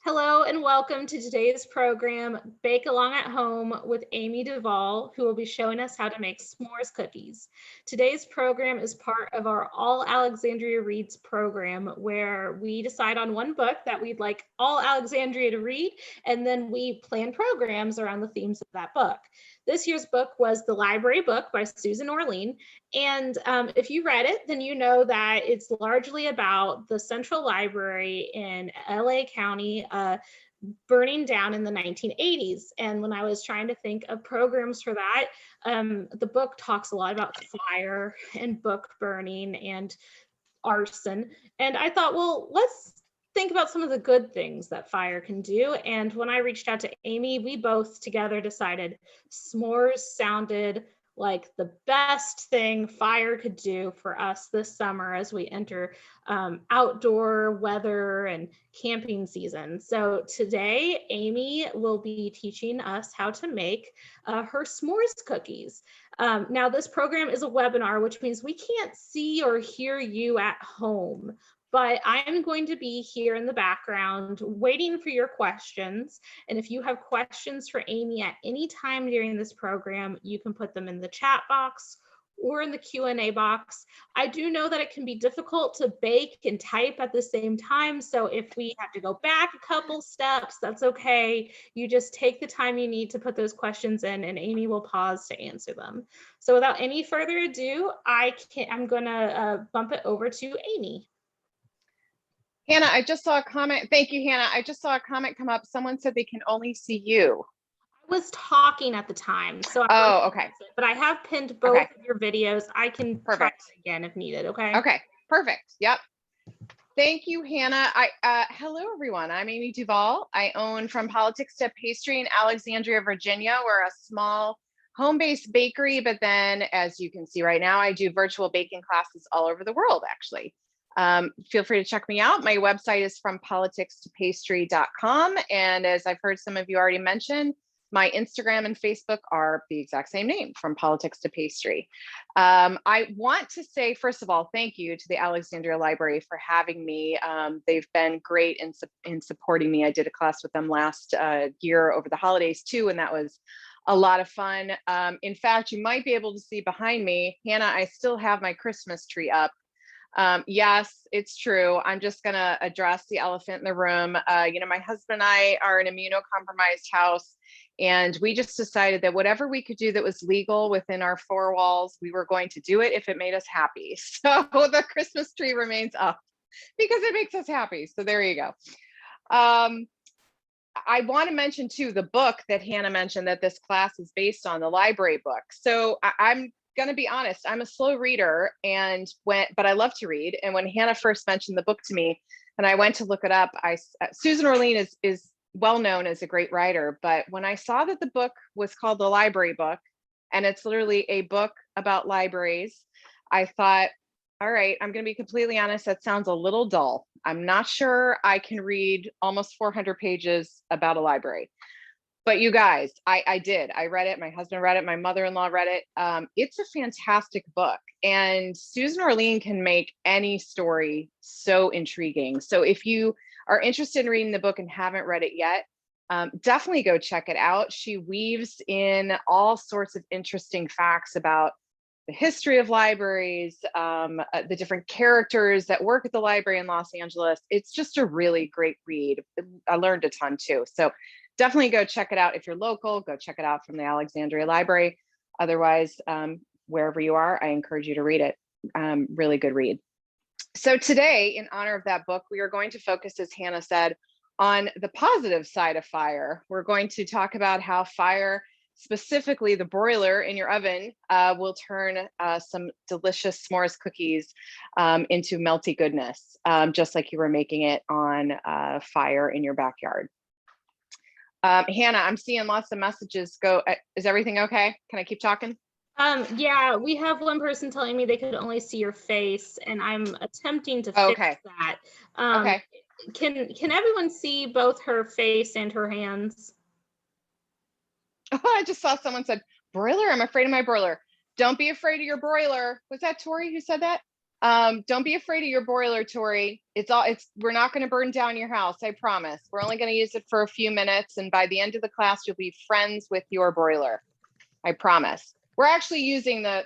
Hello and welcome to today's program, Bake Along at Home with Amy Duvall, who will be showing us how to make s'mores cookies. Today's program is part of our All Alexandria Reads program, where we decide on one book that we'd like all Alexandria to read, and then we plan programs around the themes of that book. This year's book was The Library Book by Susan Orlean. And if you read it, then you know that it's largely about the Central Library in LA County burning down in the 1980s. And when I was trying to think of programs for that, the book talks a lot about fire and book burning and arson. And I thought, well, let's think about some of the good things that fire can do. And when I reached out to Amy, we both together decided s'mores sounded like the best thing fire could do for us this summer as we enter outdoor weather and camping season. So today, Amy will be teaching us how to make her s'mores cookies. Now, this program is a webinar, which means we can't see or hear you at home, but I'm going to be here in the background waiting for your questions. And if you have questions for Amy at any time during this program, you can put them in the chat box or in the Q&A box. I do know that it can be difficult to bake and type at the same time. So if we have to go back a couple steps, that's okay. You just take the time you need to put those questions in and Amy will pause to answer them. So without any further ado, I'm gonna bump it over to Amy. Hannah, I just saw a comment. Thank you, Hannah. I just saw a comment come up. Someone said they can only see you. I was talking at the time, so okay. But I have pinned both of your videos. I can try it again if needed. Okay. Okay. Perfect. Yep. Thank you, Hannah. Hello, everyone. I'm Amy Duvall. I own From Politics to Pastry in Alexandria, Virginia. We're a small home-based bakery, but then, as you can see right now, I do virtual baking classes all over the world, actually. Feel free to check me out. My website is frompoliticstopastry.com. And as I've heard some of you already mention, my Instagram and Facebook are the exact same name, From Politics to Pastry. I want to say, first of all, thank you to the Alexandria Library for having me. They've been great in supporting me. I did a class with them last year over the holidays too, and that was a lot of fun. In fact, you might be able to see behind me, Hannah, I still have my Christmas tree up. Yes, it's true. I'm just going to address the elephant in the room. My husband and I are an immunocompromised house, and we just decided that whatever we could do that was legal within our four walls, we were going to do it if it made us happy. So the Christmas tree remains up because it makes us happy. So there you go. I want to mention too, the book that Hannah mentioned that this class is based on, the library book. So I'm going to be honest, I'm a slow reader but I love to read. And when Hannah first mentioned the book to me and I went to look it up, Susan Orlean is well known as a great writer. But when I saw that the book was called The Library Book, and it's literally a book about libraries, I thought, all right, I'm going to be completely honest, that sounds a little dull. I'm not sure I can read almost 400 pages about a library. But you guys, I did. I read it. My husband read it. My mother-in-law read it. It's a fantastic book. And Susan Orlean can make any story so intriguing. So if you are interested in reading the book and haven't read it yet, definitely go check it out. She weaves in all sorts of interesting facts about the history of libraries, the different characters that work at the library in Los Angeles. It's just a really great read. I learned a ton too. So definitely go check it out. If you're local, go check it out from the Alexandria Library. Otherwise, wherever you are, I encourage you to read it. Really good read. So today, in honor of that book, we are going to focus, as Hannah said, on the positive side of fire. We're going to talk about how fire, specifically the broiler in your oven, will turn some delicious s'mores cookies into melty goodness, just like you were making it on fire in your backyard. Hannah, I'm seeing lots of messages go. Is everything okay? Can I keep talking? Yeah, we have one person telling me they could only see your face, and I'm attempting to fix that. Okay. Can everyone see both her face and her hands? Oh, I just saw someone said, broiler, I'm afraid of my broiler. Don't be afraid of your broiler. Was that Tori who said that? Don't be afraid of your boiler, Tori. We're not going to burn down your house. I promise. We're only going to use it for a few minutes. And by the end of the class, you'll be friends with your boiler. I promise. We're actually using the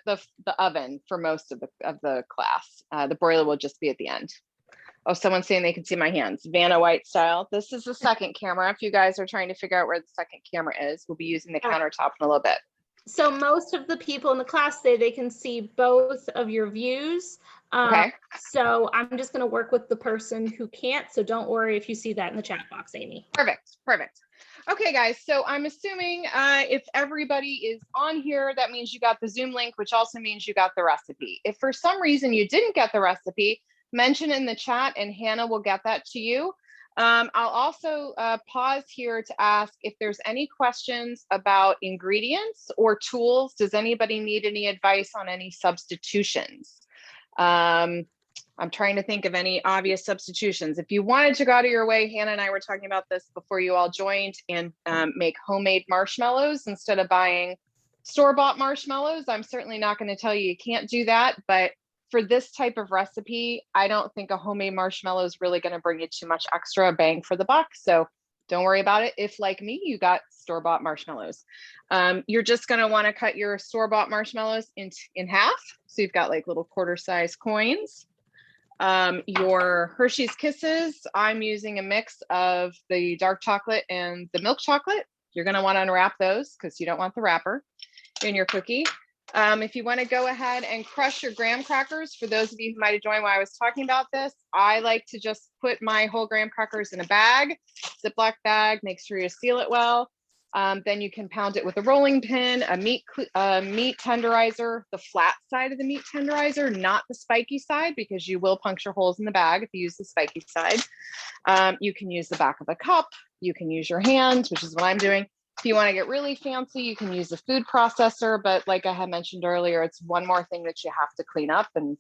oven for most of the class. The boiler will just be at the end. Oh, someone's saying they can see my hands. Vanna White style. This is the second camera. If you guys are trying to figure out where the second camera is, we'll be using the countertop in a little bit. So most of the people in the class say they can see both of your views. Okay. So I'm just going to work with the person who can't. So don't worry if you see that in the chat box, Amy. Perfect. Perfect. Okay, guys. So I'm assuming if everybody is on here, that means you got the Zoom link, which also means you got the recipe. If for some reason you didn't get the recipe, mention in the chat and Hannah will get that to you. I'll also pause here to ask if there's any questions about ingredients or tools. Does anybody need any advice on any substitutions? I'm trying to think of any obvious substitutions. If you wanted to go out of your way, Hannah and I were talking about this before you all joined, and make homemade marshmallows instead of buying store-bought marshmallows. I'm certainly not going to tell you can't do that, but for this type of recipe, I don't think a homemade marshmallow is really going to bring you too much extra bang for the buck. So don't worry about it. If like me, you got store-bought marshmallows, you're just going to want to cut your store-bought marshmallows in half. So you've got like little quarter-size coins. Your Hershey's Kisses, I'm using a mix of the dark chocolate and the milk chocolate. You're going to want to unwrap those because you don't want the wrapper in your cookie. If you want to go ahead and crush your graham crackers, for those of you who might have joined while I was talking about this, I like to just put my whole graham crackers in a bag, Ziploc bag, make sure you seal it well. Then you can pound it with a rolling pin, a meat tenderizer, the flat side of the meat tenderizer, not the spiky side, because you will puncture holes in the bag if you use the spiky side. You can use the back of a cup. You can use your hand, which is what I'm doing. If you want to get really fancy, you can use a food processor, but like I had mentioned earlier, it's one more thing that you have to clean up. And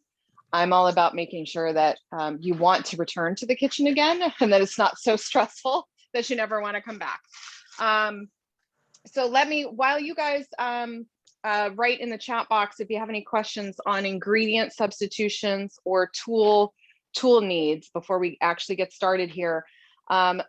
I'm all about making sure that you want to return to the kitchen again and that it's not so stressful that you never want to come back. So while you guys write in the chat box, if you have any questions on ingredient substitutions or tool needs before we actually get started here,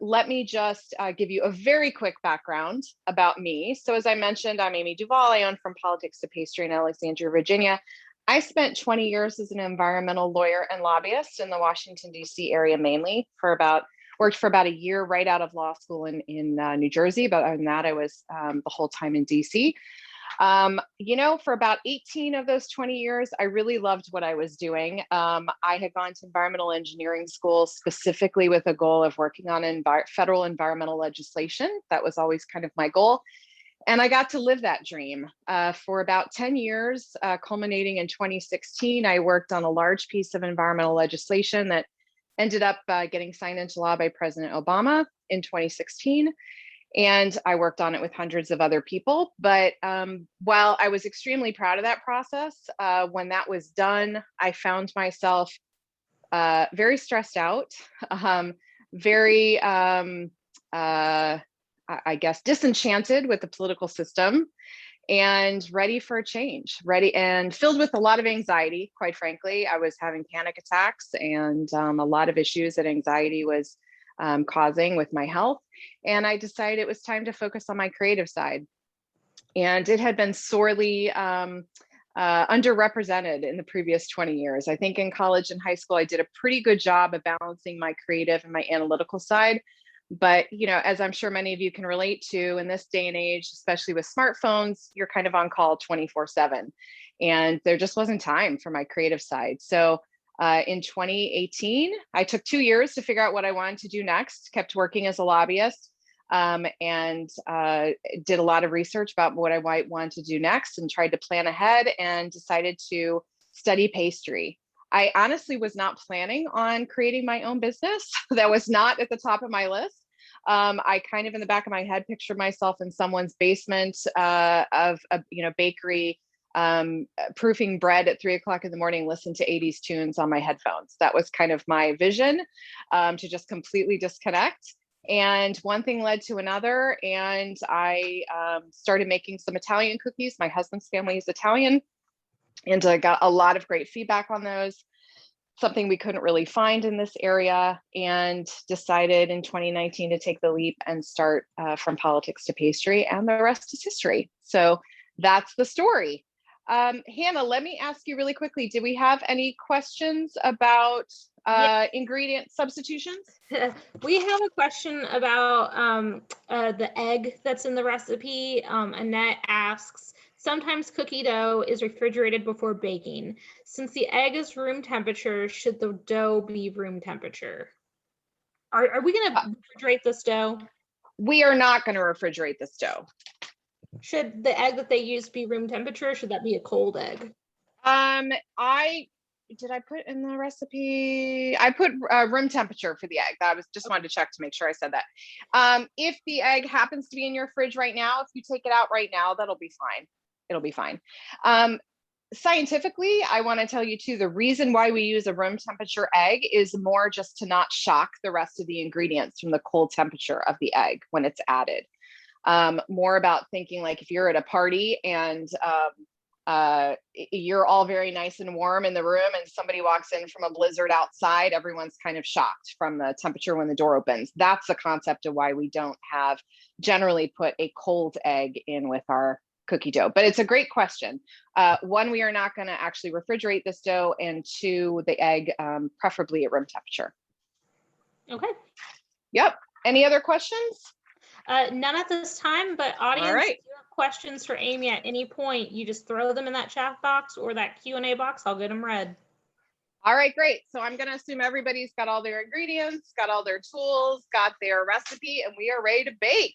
let me just give you a very quick background about me. So as I mentioned, I'm Amy Duvall. I own From Politics to Pastry in Alexandria, Virginia. I spent 20 years as an environmental lawyer and lobbyist in the Washington, D.C. area mainly, worked for about a year right out of law school in New Jersey. But other than that, I was the whole time in D.C. For about 18 of those 20 years, I really loved what I was doing. I had gone to environmental engineering school specifically with a goal of working on federal environmental legislation. That was always kind of my goal. And I got to live that dream for about 10 years, culminating in 2016. I worked on a large piece of environmental legislation that ended up getting signed into law by President Obama in 2016. And I worked on it with hundreds of other people. But while I was extremely proud of that process, when that was done, I found myself very stressed out, very, I guess, disenchanted with the political system and ready for a change, ready and filled with a lot of anxiety, quite frankly. I was having panic attacks and a lot of issues that anxiety was causing with my health. And I decided it was time to focus on my creative side. And it had been sorely underrepresented in the previous 20 years. I think in college and high school, I did a pretty good job of balancing my creative and my analytical side. But, as I'm sure many of you can relate to in this day and age, especially with smartphones, you're kind of on call 24/7. And there just wasn't time for my creative side. So in 2018, I took 2 years to figure out what I wanted to do next, kept working as a lobbyist, and did a lot of research about what I wanted to do next and tried to plan ahead and decided to study pastry. I honestly was not planning on creating my own business. That was not at the top of my list. I kind of in the back of my head pictured myself in someone's basement of a bakery, proofing bread at 3 o'clock in the morning, listen to 80s tunes on my headphones. That was kind of my vision, to just completely disconnect. And one thing led to another. And I started making some Italian cookies. My husband's family is Italian. And I got a lot of great feedback on those. something we couldn't really find in this area, and decided in 2019 to take the leap and start from politics to pastry, and the rest is history. So that's the story. Hannah, let me ask you really quickly, did we have any questions about ingredient substitutions? We have a question about the egg that's in the recipe. Annette asks, sometimes cookie dough is refrigerated before baking. Since the egg is room temperature, should the dough be room temperature? Are we going to refrigerate this dough? We are not going to refrigerate this dough. Should the egg that they use be room temperature? Or should that be a cold egg? Did I put in the recipe? I put room temperature for the egg. That was just wanted to check to make sure I said that. If the egg happens to be in your fridge right now, if you take it out right now, that'll be fine. It'll be fine. Scientifically, I want to tell you too, the reason why we use a room temperature egg is more just to not shock the rest of the ingredients from the cold temperature of the egg when it's added. More about thinking like if you're at a party and you're all very nice and warm in the room and somebody walks in from a blizzard outside, everyone's kind of shocked from the temperature when the door opens. That's the concept of why we don't have generally put a cold egg in with our cookie dough. But it's a great question. One, we are not going to actually refrigerate this dough, and two, the egg preferably at room temperature. Okay. Yep. Any other questions? None at this time, but audience, all right. If you have questions for Amy at any point, you just throw them in that chat box or that Q&A box. I'll get them read. All right, great. So I'm going to assume everybody's got all their ingredients, got all their tools, got their recipe, and we are ready to bake.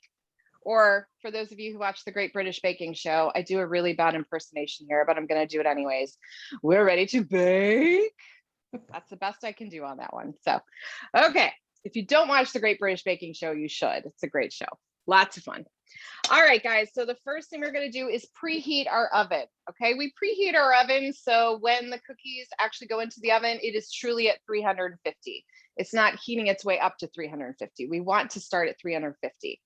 Or for those of you who watch the Great British Baking Show, I do a really bad impersonation here, but I'm going to do it anyways. We're ready to bake. That's the best I can do on that one. So, okay. If you don't watch the Great British Baking Show, you should. It's a great show. Lots of fun. All right, guys. So the first thing we're going to do is preheat our oven. Okay. We preheat our oven. So when the cookies actually go into the oven, it is truly at 350. It's not heating its way up to 350. We want to start at 350.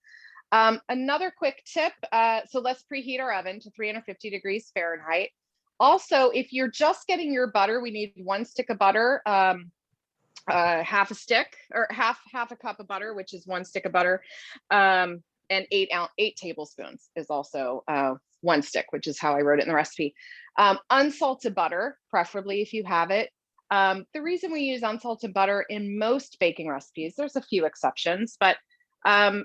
Another quick tip. So let's preheat our oven to 350 degrees Fahrenheit. Also, if you're just getting your butter, we need 1 stick of butter, half a stick or half a cup of butter, which is 1 stick of butter, and 8 tablespoons is also 1 stick, which is how I wrote it in the recipe. Unsalted butter, preferably if you have it. The reason we use unsalted butter in most baking recipes, there's a few exceptions, but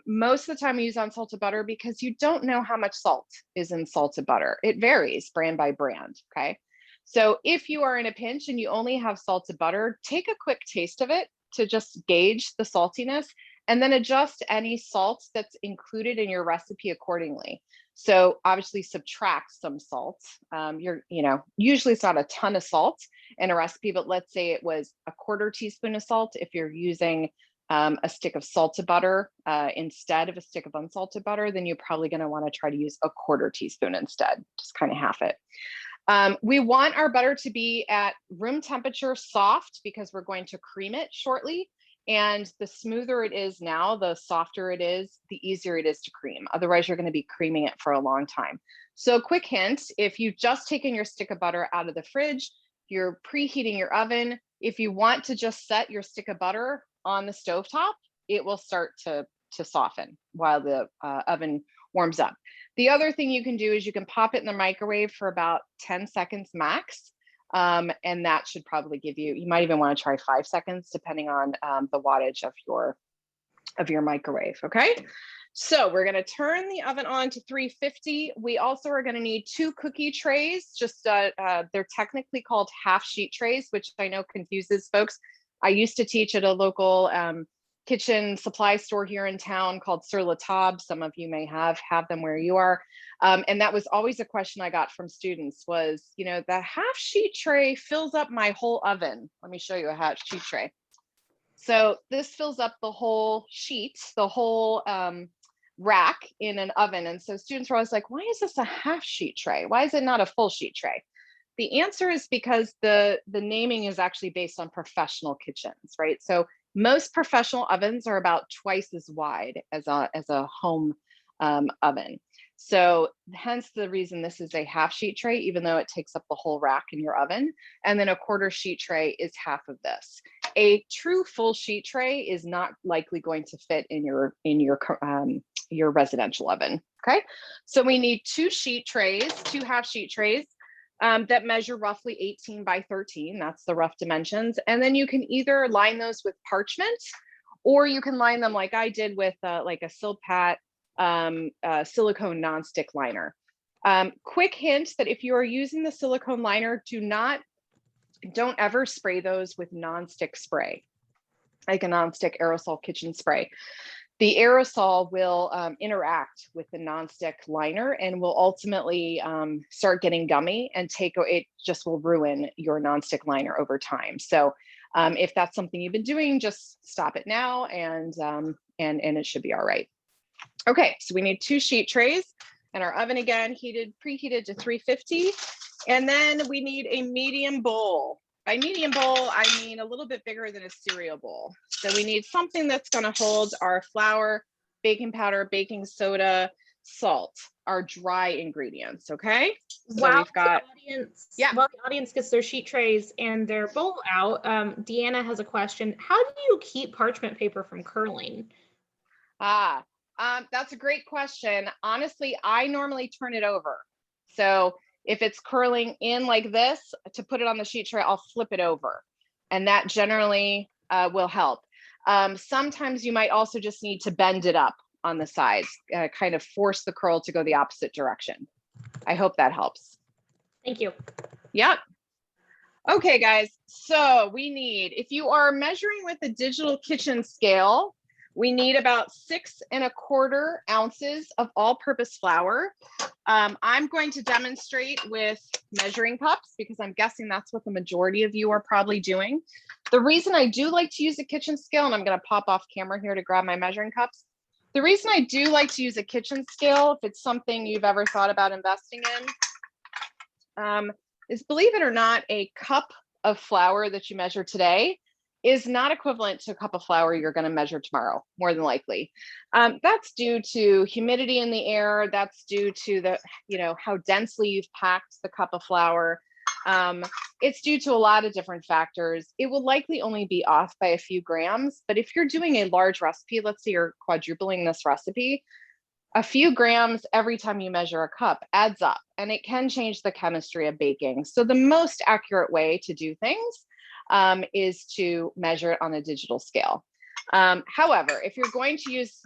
most of the time we use unsalted butter because you don't know how much salt is in salted butter. It varies brand by brand. Okay. So if you are in a pinch and you only have salted butter, take a quick taste of it to just gauge the saltiness, and then adjust any salt that's included in your recipe accordingly. So obviously subtract some salt. Usually it's not a ton of salt in a recipe, but let's say it was a 1/4 teaspoon of salt. If you're using a stick of salted butter instead of a stick of unsalted butter, then you're probably going to want to try to use a 1/4 teaspoon instead, just kind of half it. We want our butter to be at room temperature soft because we're going to cream it shortly. And the smoother it is now, the softer it is, the easier it is to cream. Otherwise, you're going to be creaming it for a long time. So quick hint, if you've just taken your stick of butter out of the fridge, you're preheating your oven. If you want to just set your stick of butter on the stovetop, it will start to soften while the oven warms up. The other thing you can do is you can pop it in the microwave for about 10 seconds max. And that should probably give you might even want to try 5 seconds depending on the wattage of your microwave. Okay. So we're going to turn the oven on to 350. We also are going to need 2 cookie trays. Just they're technically called half sheet trays, which I know confuses folks. I used to teach at a local kitchen supply store here in town called Sur La Table. Some of you may have them where you are. And that was always a question I got from students was, the half sheet tray fills up my whole oven. Let me show you a half sheet tray. So this fills up the whole sheet, the whole rack in an oven. And so students were always like, why is this a half sheet tray? Why is it not a full sheet tray? The answer is because the naming is actually based on professional kitchens, right? So most professional ovens are about twice as wide as a home oven. So hence the reason this is a half sheet tray, even though it takes up the whole rack in your oven. And then a quarter sheet tray is half of this. A true full sheet tray is not likely going to fit in your residential oven. Okay, so we need two half sheet trays that measure roughly 18 by 13. That's the rough dimensions. And then you can either line those with parchment, or you can line them like I did with like a Silpat silicone nonstick liner. Quick hint that if you are using the silicone liner, don't ever spray those with nonstick spray, like a nonstick aerosol kitchen spray. The aerosol will interact with the nonstick liner and will ultimately start getting gummy, and it just will ruin your nonstick liner over time. So if that's something you've been doing, just stop it now, and it should be all right. Okay, so we need two sheet trays, and our oven again preheated to 350. And then we need a medium bowl. By medium bowl, I mean a little bit bigger than a cereal bowl. So we need something that's going to hold our flour, baking powder, baking soda, salt, our dry ingredients. Okay. So While we've got while the audience gets their sheet trays and their bowl out, Deanna has a question. How do you keep parchment paper from curling? That's a great question. Honestly, I normally turn it over. So if it's curling in like this, to put it on the sheet tray, I'll flip it over, and that generally will help. Sometimes you might also just need to bend it up on the sides, kind of force the curl to go the opposite direction. I hope that helps. Thank you. Yep. Okay, guys, so we need, if you are measuring with a digital kitchen scale, we need about 6 1/4 ounces of all-purpose flour. I'm going to demonstrate with measuring cups because I'm guessing that's what the majority of you are probably doing. The reason I do like to use a kitchen scale, and I'm going to pop off camera here to grab my measuring cups. The reason I do like to use a kitchen scale, if it's something you've ever thought about investing in, is, believe it or not, a cup of flour that you measure today is not equivalent to a cup of flour you're going to measure tomorrow, more than likely. That's due to humidity in the air. That's due to how densely you've packed the cup of flour. It's due to a lot of different factors. It will likely only be off by a few grams, but if you're doing a large recipe, let's say you're quadrupling this recipe, a few grams every time you measure a cup adds up, and it can change the chemistry of baking. So the most accurate way to do things is to measure it on a digital scale. However, if you're going to use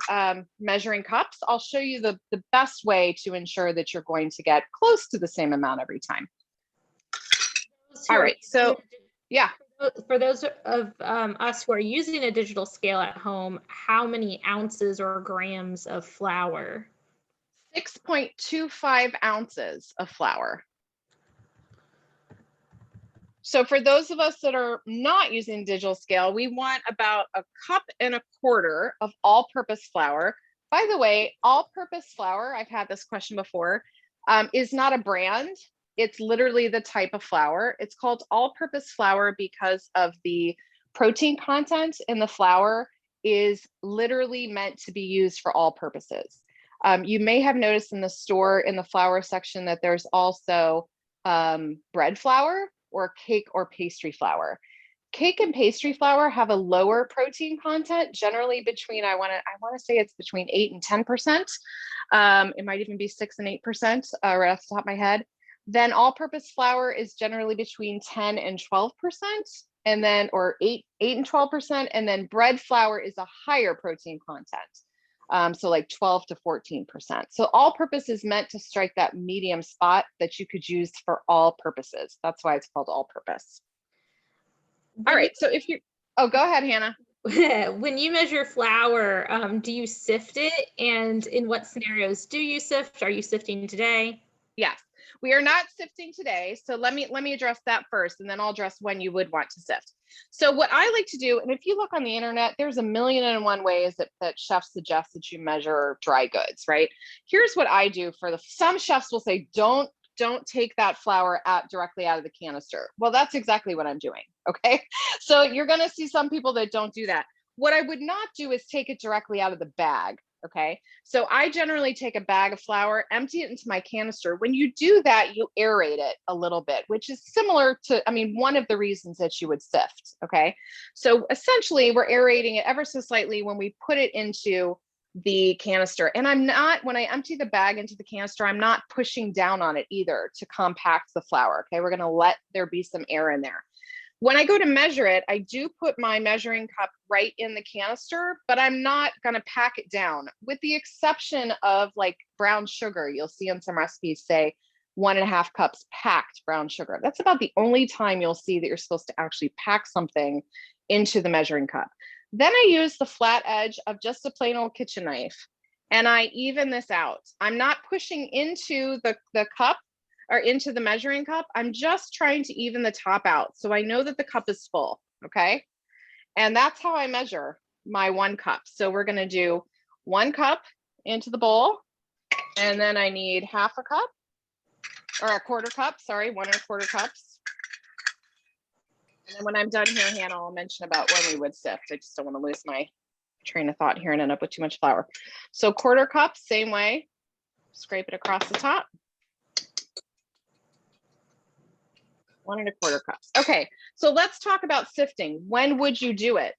measuring cups, I'll show you the best way to ensure that you're going to get close to the same amount every time. All right, so yeah. For those of us who are using a digital scale at home, how many ounces or grams of flour? 6.25 ounces of flour. So for those of us that are not using digital scale, we want about 1.25 cups of all-purpose flour. By the way, all-purpose flour, I've had this question before, is not a brand. It's literally the type of flour. It's called all-purpose flour because of the protein content in the flour is literally meant to be used for all purposes. You may have noticed in the store, in the flour section, that there's also bread flour or cake or pastry flour. Cake and pastry flour have a lower protein content, generally between, I want to say it's between 8 and 10%. It might even be 6 and 8%, right off the top of my head. Then all-purpose flour is generally between 10 and 12%, and then, or 8 and 12%, and then bread flour is a higher protein content. So like 12 to 14%. So all-purpose is meant to strike that medium spot that you could use for all purposes. That's why it's called all-purpose. All right, so if you, oh, go ahead, Hannah. When you measure flour, do you sift it? And in what scenarios do you sift? Are you sifting today? Yes, we are not sifting today. So let me address that first, and then I'll address when you would want to sift. So what I like to do, and if you look on the internet, there's 1,000,001 ways that chefs suggest that you measure dry goods, right? Here's what I do some chefs will say, don't take that flour directly out of the canister. Well, that's exactly what I'm doing, okay? So you're gonna see some people that don't do that. What I would not do is take it directly out of the bag, Okay, so I generally take a bag of flour, empty it into my canister. When you do that, you aerate it a little bit, which is similar to, I mean, one of the reasons that you would sift. Okay, so essentially we're aerating it ever so slightly when we put it into the canister. And I'm not, when I empty the bag into the canister, I'm not pushing down on it either to compact the flour. Okay, we're going to let there be some air in there. When I go to measure it, I do put my measuring cup right in the canister, but I'm not going to pack it down, with the exception of like brown sugar. You'll see in some recipes say 1.5 cups packed brown sugar. That's about the only time you'll see that you're supposed to actually pack something into the measuring cup. Then I use the flat edge of just a plain old kitchen knife and I even this out. I'm not pushing into the cup or into the measuring cup. I'm just trying to even the top out so I know that the cup is full, okay? And that's how I measure my 1 cup. So we're gonna do 1 cup into the bowl, and then I need 1/2 cup, or 1/4 cup, sorry, 1 1/4 cups. And then when I'm done here, Hannah, I'll mention about when we would sift. I just don't wanna lose my train of thought here and end up with too much flour. So 1/4 cup, same way, scrape it across the top. 1 1/4 cups. Okay, so let's talk about sifting. When would you do it?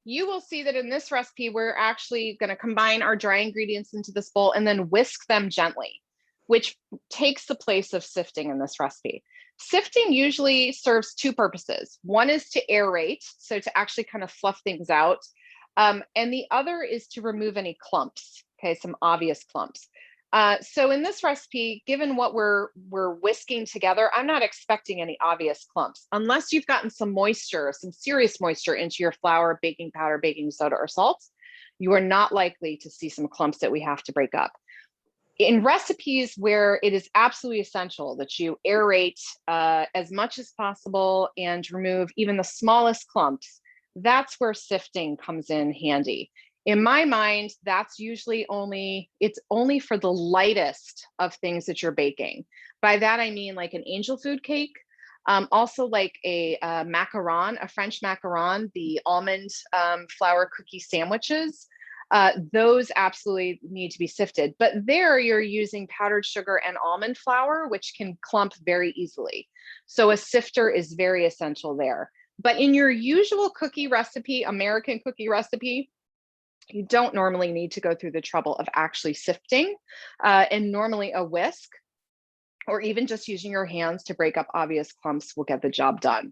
You will see that in this recipe, we're actually going to combine our dry ingredients into this bowl and then whisk them gently, which takes the place of sifting in this recipe. Sifting usually serves 2 purposes. One is to aerate, so to actually kind of fluff things out. And the other is to remove any clumps, okay, some obvious clumps. So in this recipe, given what we're whisking together, I'm not expecting any obvious clumps unless you've gotten some moisture, some serious moisture into your flour, baking powder, baking soda, or salt. You are not likely to see some clumps that we have to break up. In recipes where it is absolutely essential that you aerate as much as possible and remove even the smallest clumps, that's where sifting comes in handy. In my mind, that's usually it's only for the lightest of things that you're baking. By that, I mean like an angel food cake, also like a macaron, a French macaron, the almond flour cookie sandwiches. Those absolutely need to be sifted, but there you're using powdered sugar and almond flour, which can clump very easily. So a sifter is very essential there. But in your usual cookie recipe, American cookie recipe, you don't normally need to go through the trouble of actually sifting, and normally a whisk or even just using your hands to break up obvious clumps will get the job done.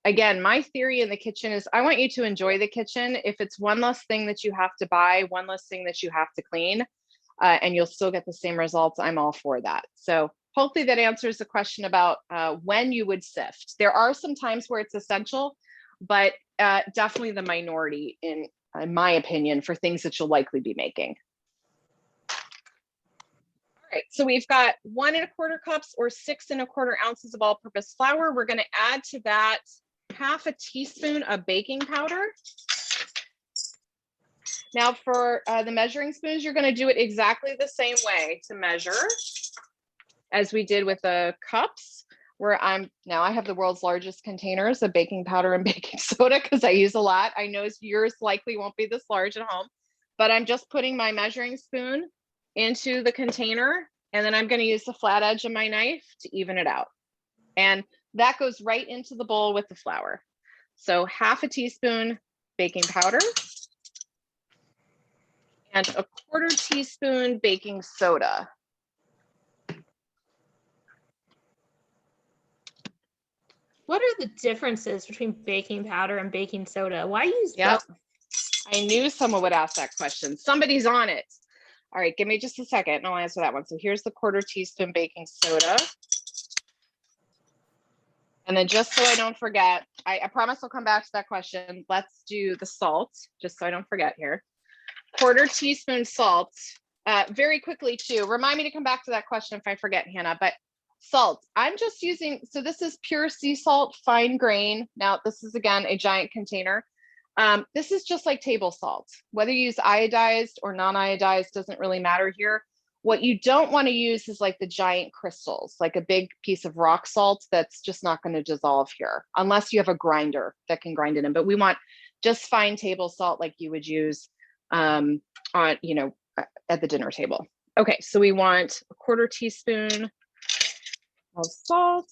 Again, my theory in the kitchen is I want you to enjoy the kitchen. If it's one less thing that you have to buy, one less thing that you have to clean, and you'll still get the same results, I'm all for that. So hopefully that answers the question about when you would sift. There are some times where it's essential, but definitely the minority in my opinion, for things that you'll likely be making. All right, so we've got 1 1/4 cups or 6 1/4 ounces of all-purpose flour. We're going to add to that 1/2 teaspoon of baking powder. Now for the measuring spoons, you're going to do it exactly the same way to measure as we did with the cups, where I have the world's largest containers of baking powder and baking soda because I use a lot. I know yours likely won't be this large at home, but I'm just putting my measuring spoon into the container, and then I'm going to use the flat edge of my knife to even it out. And that goes right into the bowl with the flour. So 1/2 teaspoon baking powder and 1/4 teaspoon baking soda. What are the differences between baking powder and baking soda? Why use Yep. both? I knew someone would ask that question. Somebody's on it. All right, give me just a second and I'll answer that one. So here's the 1/4 teaspoon baking soda. And then just so I don't forget, I promise I'll come back to that question. Let's do the salt, just so I don't forget here. 1/4 teaspoon salt. Very quickly too, remind me to come back to that question if I forget, Hannah, but salt, I'm just using, so this is pure sea salt, fine grain. Now this is again, a giant container. This is just like table salt. Whether you use iodized or non-iodized doesn't really matter here. What you don't want to use is like the giant crystals, like a big piece of rock salt that's just not going to dissolve here, unless you have a grinder that can grind it in. But we want just fine table salt like you would use on, at the dinner table. Okay, so we want a 1/4 teaspoon of salt.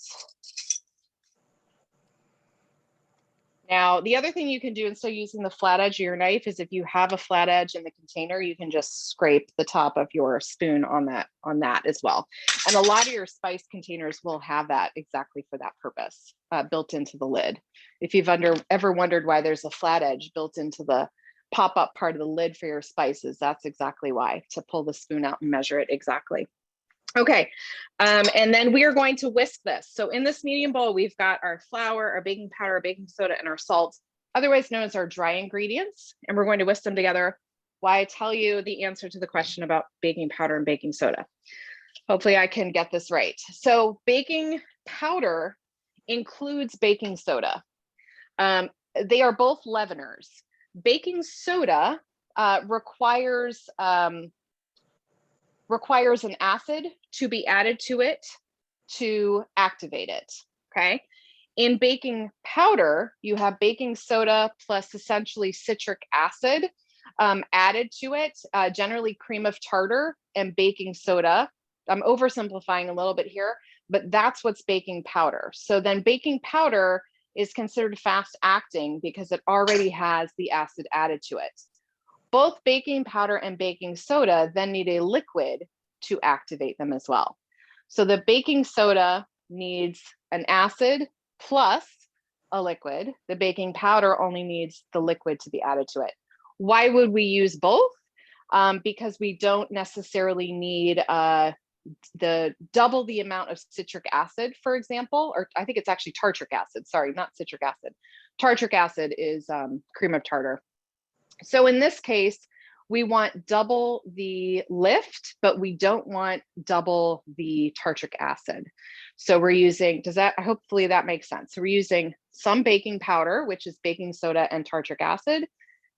Now, the other thing you can do instead of using the flat edge of your knife is if you have a flat edge in the container, you can just scrape the top of your spoon on that as well. And a lot of your spice containers will have that exactly for that purpose built into the lid. If you've ever wondered why there's a flat edge built into the pop-up part of the lid for your spices, that's exactly why, to pull the spoon out and measure it exactly. Okay, and then we are going to whisk this. So in this medium bowl, we've got our flour, our baking powder, our baking soda, and our salt, otherwise known as our dry ingredients. And we're going to whisk them together while I tell you the answer to the question about baking powder and baking soda. Hopefully I can get this right. So baking powder includes baking soda. They are both leaveners. Baking soda requires an acid to be added to it to activate it, okay? In baking powder, you have baking soda plus essentially citric acid added to it, generally cream of tartar and baking soda. I'm oversimplifying a little bit here, but that's what's baking powder. So then baking powder is considered fast acting because it already has the acid added to it. Both baking powder and baking soda then need a liquid to activate them as well. So the baking soda needs an acid plus a liquid. The baking powder only needs the liquid to be added to it. Why would we use both? Because we don't necessarily need double the amount of citric acid, for example, or I think it's actually tartric acid. Sorry, not citric acid. Tartric acid is cream of tartar. So in this case, we want double the lift, but we don't want double the tartric acid. So we're using, hopefully that makes sense. So we're using some baking powder, which is baking soda and tartric acid.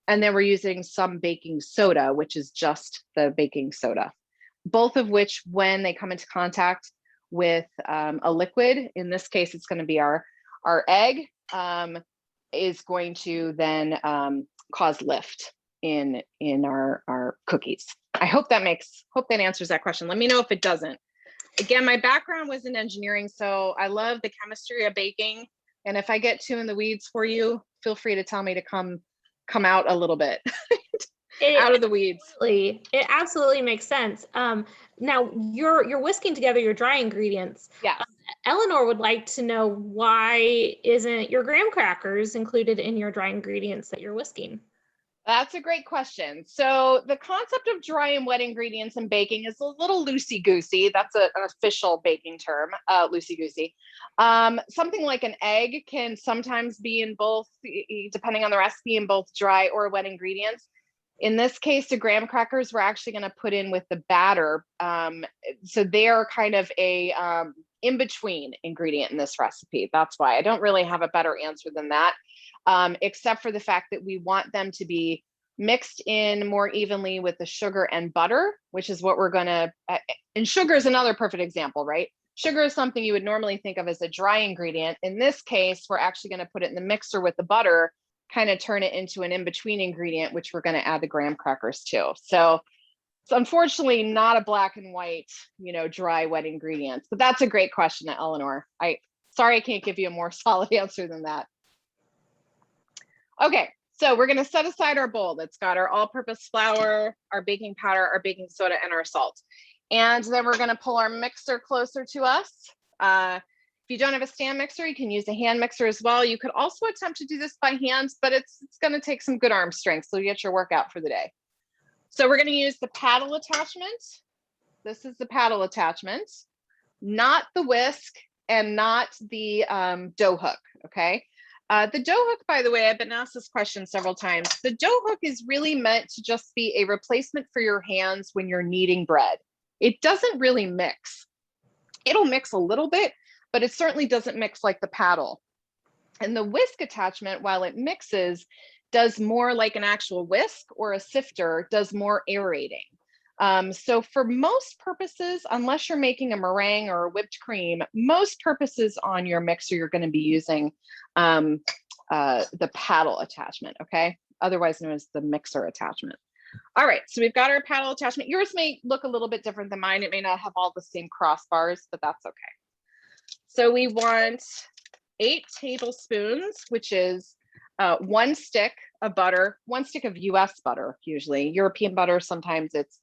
And then we're using some baking soda, which is just the baking soda. Both of which, when they come into contact with a liquid, in this case, it's going to be our egg, is going to then cause lift in our cookies. I hope that answers that question. Let me know if it doesn't. Again, my background was in engineering, so I love the chemistry of baking. And if I get too in the weeds for you, feel free to tell me to come out a little bit. Out of the weeds. It absolutely makes sense. Now you're whisking together your dry ingredients. Yeah. Eleanor would like to know, why isn't your graham crackers included in your dry ingredients that you're whisking? That's a great question. So the concept of dry and wet ingredients in baking is a little loosey-goosey. That's an official baking term, loosey-goosey. Something like an egg can sometimes be in both, depending on the recipe, in both dry or wet ingredients. In this case, the graham crackers we're actually going to put in with the batter. So they are kind of a in-between ingredient in this recipe. That's why I don't really have a better answer than that, except for the fact that we want them to be mixed in more evenly with the sugar and butter, which is what we're going to, and sugar is another perfect example, right? Sugar is something you would normally think of as a dry ingredient. In this case, we're actually going to put it in the mixer with the butter, kind of turn it into an in-between ingredient, which we're going to add the graham crackers to. So it's unfortunately not a black and white, dry, wet ingredients, but that's a great question, Eleanor. Sorry, I can't give you a more solid answer than that. Okay, so we're going to set aside our bowl that's got our all-purpose flour, our baking powder, our baking soda, and our salt. And then we're going to pull our mixer closer to us. If you don't have a stand mixer, you can use a hand mixer as well. You could also attempt to do this by hand, but it's going to take some good arm strength, so you get your workout for the day. So we're going to use the paddle attachment. This is the paddle attachment, not the whisk and not the dough hook, okay? The dough hook, by the way, I've been asked this question several times. The dough hook is really meant to just be a replacement for your hands when you're kneading bread. It doesn't really mix. It'll mix a little bit, but it certainly doesn't mix like the paddle. And the whisk attachment, while it mixes, does more like an actual whisk, or a sifter does more aerating. So for most purposes, unless you're making a meringue or a whipped cream, most purposes on your mixer, you're going to be using the paddle attachment, okay? Otherwise known as the mixer attachment. All right, so we've got our paddle attachment. Yours may look a little bit different than mine. It may not have all the same crossbars, but that's okay. So we want 8 tablespoons, which is 1 stick of butter, 1 stick of US butter, usually. European butter, sometimes it's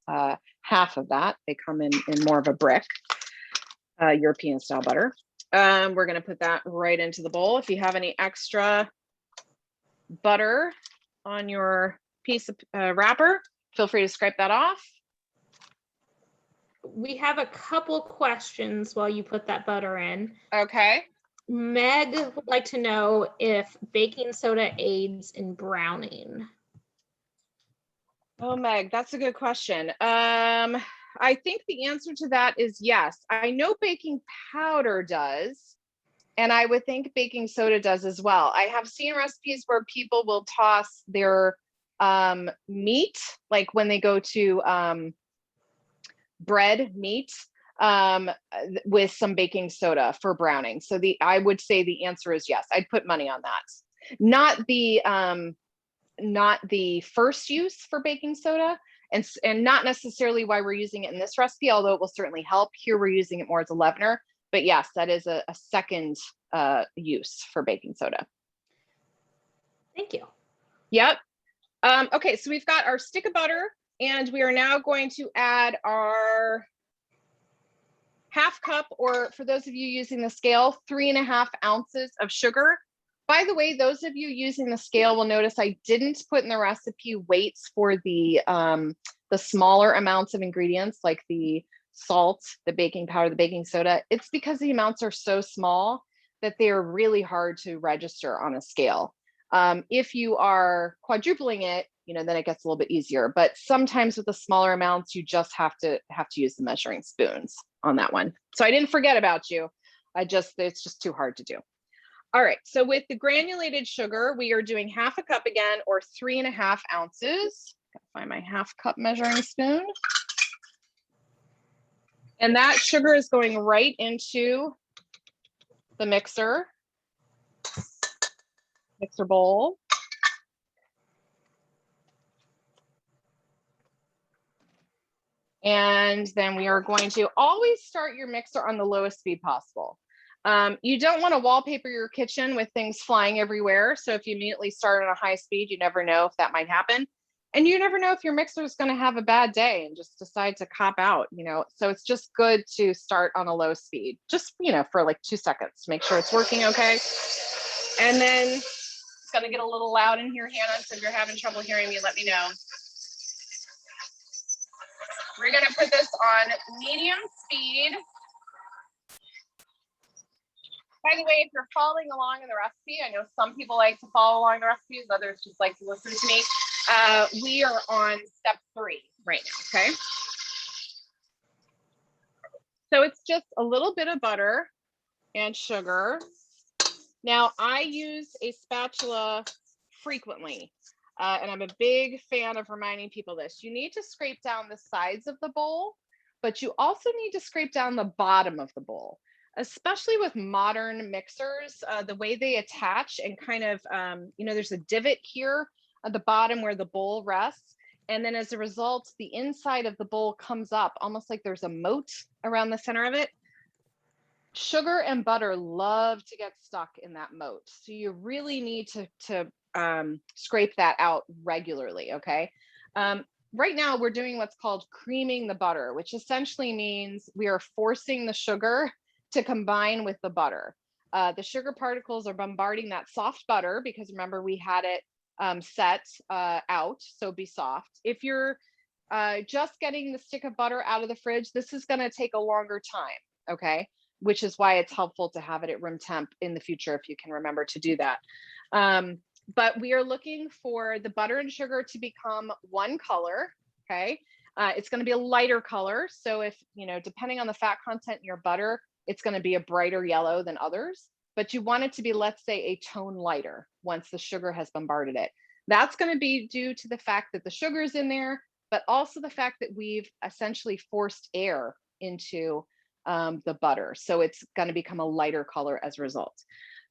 half of that. They come in more of a brick, European style butter. We're gonna put that right into the bowl. If you have any extra butter on your piece of wrapper, feel free to scrape that off. We have a couple questions while you put that butter in. Okay. Meg would like to know if baking soda aids in browning. Oh, Meg, that's a good question. I think the answer to that is yes. I know baking powder does, and I would think baking soda does as well. I have seen recipes where people will toss their meat, like when they go to bread meat, with some baking soda for browning. So I would say the answer is yes. I'd put money on that. Not the first use for baking soda, and not necessarily why we're using it in this recipe, although it will certainly help. Here we're using it more as a leavener, but yes, that is a second use for baking soda. Thank you. Yep. Okay, so we've got our stick of butter, and we are now going to add our half cup, or for those of you using the scale, 3.5 ounces of sugar. By the way, those of you using the scale will notice I didn't put in the recipe weights for the smaller amounts of ingredients, like the salt, the baking powder, the baking soda. It's because the amounts are so small that they are really hard to register on a scale. If you are quadrupling it, then it gets a little bit easier. But sometimes with the smaller amounts, you just have to use the measuring spoons on that one. So I didn't forget about you. It's just too hard to do. All right, so with the granulated sugar, we are doing half a cup again, or 3.5 ounces. Gotta find my half cup measuring spoon. And that sugar is going right into the mixer bowl. And then we are going to always start your mixer on the lowest speed possible. You don't want to wallpaper your kitchen with things flying everywhere. So if you immediately start on a high speed, you never know if that might happen. And you never know if your mixer is going to have a bad day and just decide to cop out, So it's just good to start on a low speed, just, for like 2 seconds to make sure it's working okay. And then it's going to get a little loud in here, Hannah. So if you're having trouble hearing me, let me know. We're going to put this on medium speed. By the way, if you're following along in the recipe, I know some people like to follow along the recipes, others just like to listen to me. We are on step 3 right now, okay? So it's just a little bit of butter and sugar. Now, I use a spatula frequently, and I'm a big fan of reminding people this. You need to scrape down the sides of the bowl, but you also need to scrape down the bottom of the bowl. Especially with modern mixers, the way they attach and kind of, there's a divot here at the bottom where the bowl rests. And then as a result, the inside of the bowl comes up almost like there's a moat around the center of it. Sugar and butter love to get stuck in that moat. So you really need to scrape that out regularly, okay? Right now we're doing what's called creaming the butter, which essentially means we are forcing the sugar to combine with the butter. The sugar particles are bombarding that soft butter because remember we had it set out, so be soft. If you're just getting the stick of butter out of the fridge, this is gonna take a longer time, okay? Which is why it's helpful to have it at room temp in the future if you can remember to do that. But we are looking for the butter and sugar to become one color, okay? It's gonna be a lighter color. So if, depending on the fat content in your butter, it's going to be a brighter yellow than others, but you want it to be, let's say, a tone lighter once the sugar has bombarded it. That's going to be due to the fact that the sugar is in there, but also the fact that we've essentially forced air into the butter. So it's going to become a lighter color as a result.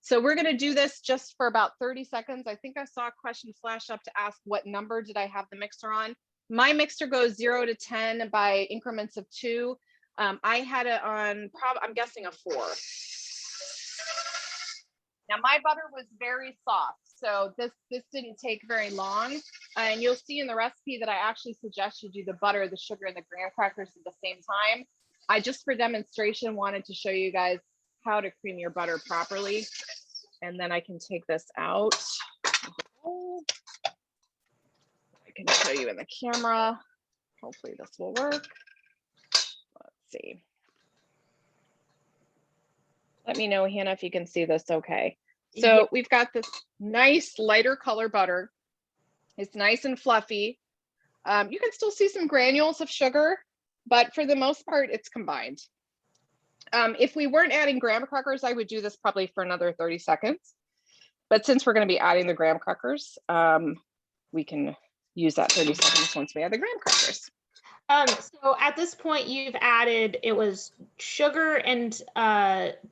So we're going to do this just for about 30 seconds. I think I saw a question flash up to ask what number did I have the mixer on. My mixer goes 0 to 10 by increments of 2. I had it on, I'm guessing a 4. Now my butter was very soft, so this didn't take very long. And you'll see in the recipe that I actually suggest you do the butter, the sugar, and the graham crackers at the same time. I just for demonstration wanted to show you guys how to cream your butter properly. And then I can take this out. I can show you in the camera. Hopefully this will work. Let's see. Let me know, Hannah, if you can see this okay. So we've got this nice lighter color butter. It's nice and fluffy. You can still see some granules of sugar, but for the most part, it's combined. If we weren't adding graham crackers, I would do this probably for another 30 seconds. But since we're going to be adding the graham crackers, we can use that 30 seconds once we add the graham crackers. So at this point, you've added, it was sugar and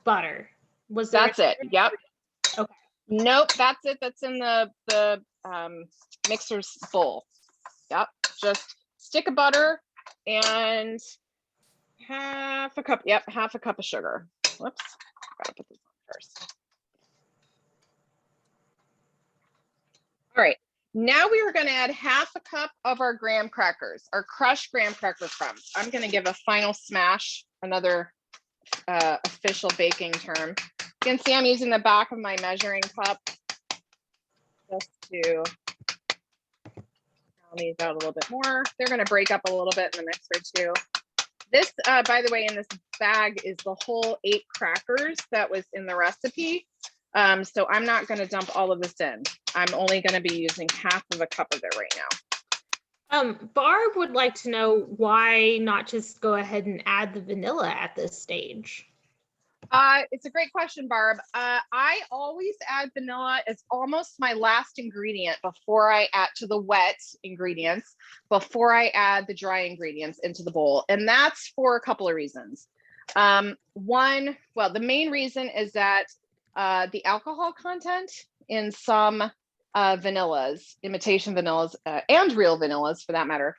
butter. Was there? That's it. Yep. Okay. Nope, that's it. That's in the mixer's bowl. Yep. Just stick of butter and half a cup. Yep, half a cup of sugar. Whoops. Gotta put this on first. All right. Now we are going to add half a cup of our graham crackers, our crushed graham cracker crumbs. I'm going to give a final smash, another official baking term. You can see I'm using the back of my measuring cup just to round these out a little bit more. They're going to break up a little bit in the mixer too. This, by the way, in this bag is the whole 8 crackers that was in the recipe. So I'm not going to dump all of this in. I'm only going to be using half of a cup of it right now. Barb would like to know why not just go ahead and add the vanilla at this stage. It's a great question, Barb. I always add vanilla as almost my last ingredient before I add to the wet ingredients, before I add the dry ingredients into the bowl. And that's for a couple of reasons. One, well, the main reason is that the alcohol content in some vanillas, imitation vanillas, and real vanillas for that matter,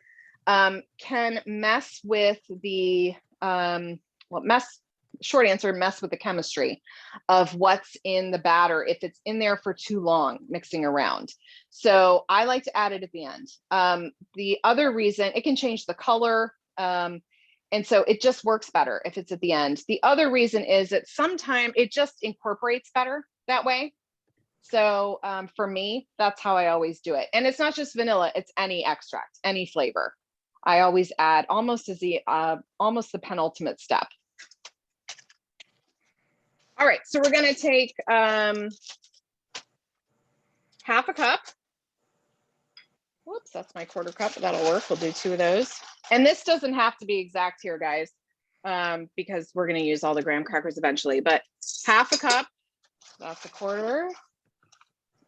can mess with the, short answer, mess with the chemistry of what's in the batter if it's in there for too long mixing around. So I like to add it at the end. The other reason, it can change the color. And so it just works better if it's at the end. The other reason is that sometimes it just incorporates better that way. So for me, that's how I always do it. And it's not just vanilla, it's any extract, any flavor. I always add almost as the penultimate step. All right, so we're gonna take half a cup. Whoops, that's my quarter cup, but that'll work. We'll do 2 of those. And this doesn't have to be exact here, guys, because we're going to use all the graham crackers eventually. But half a cup, that's a quarter,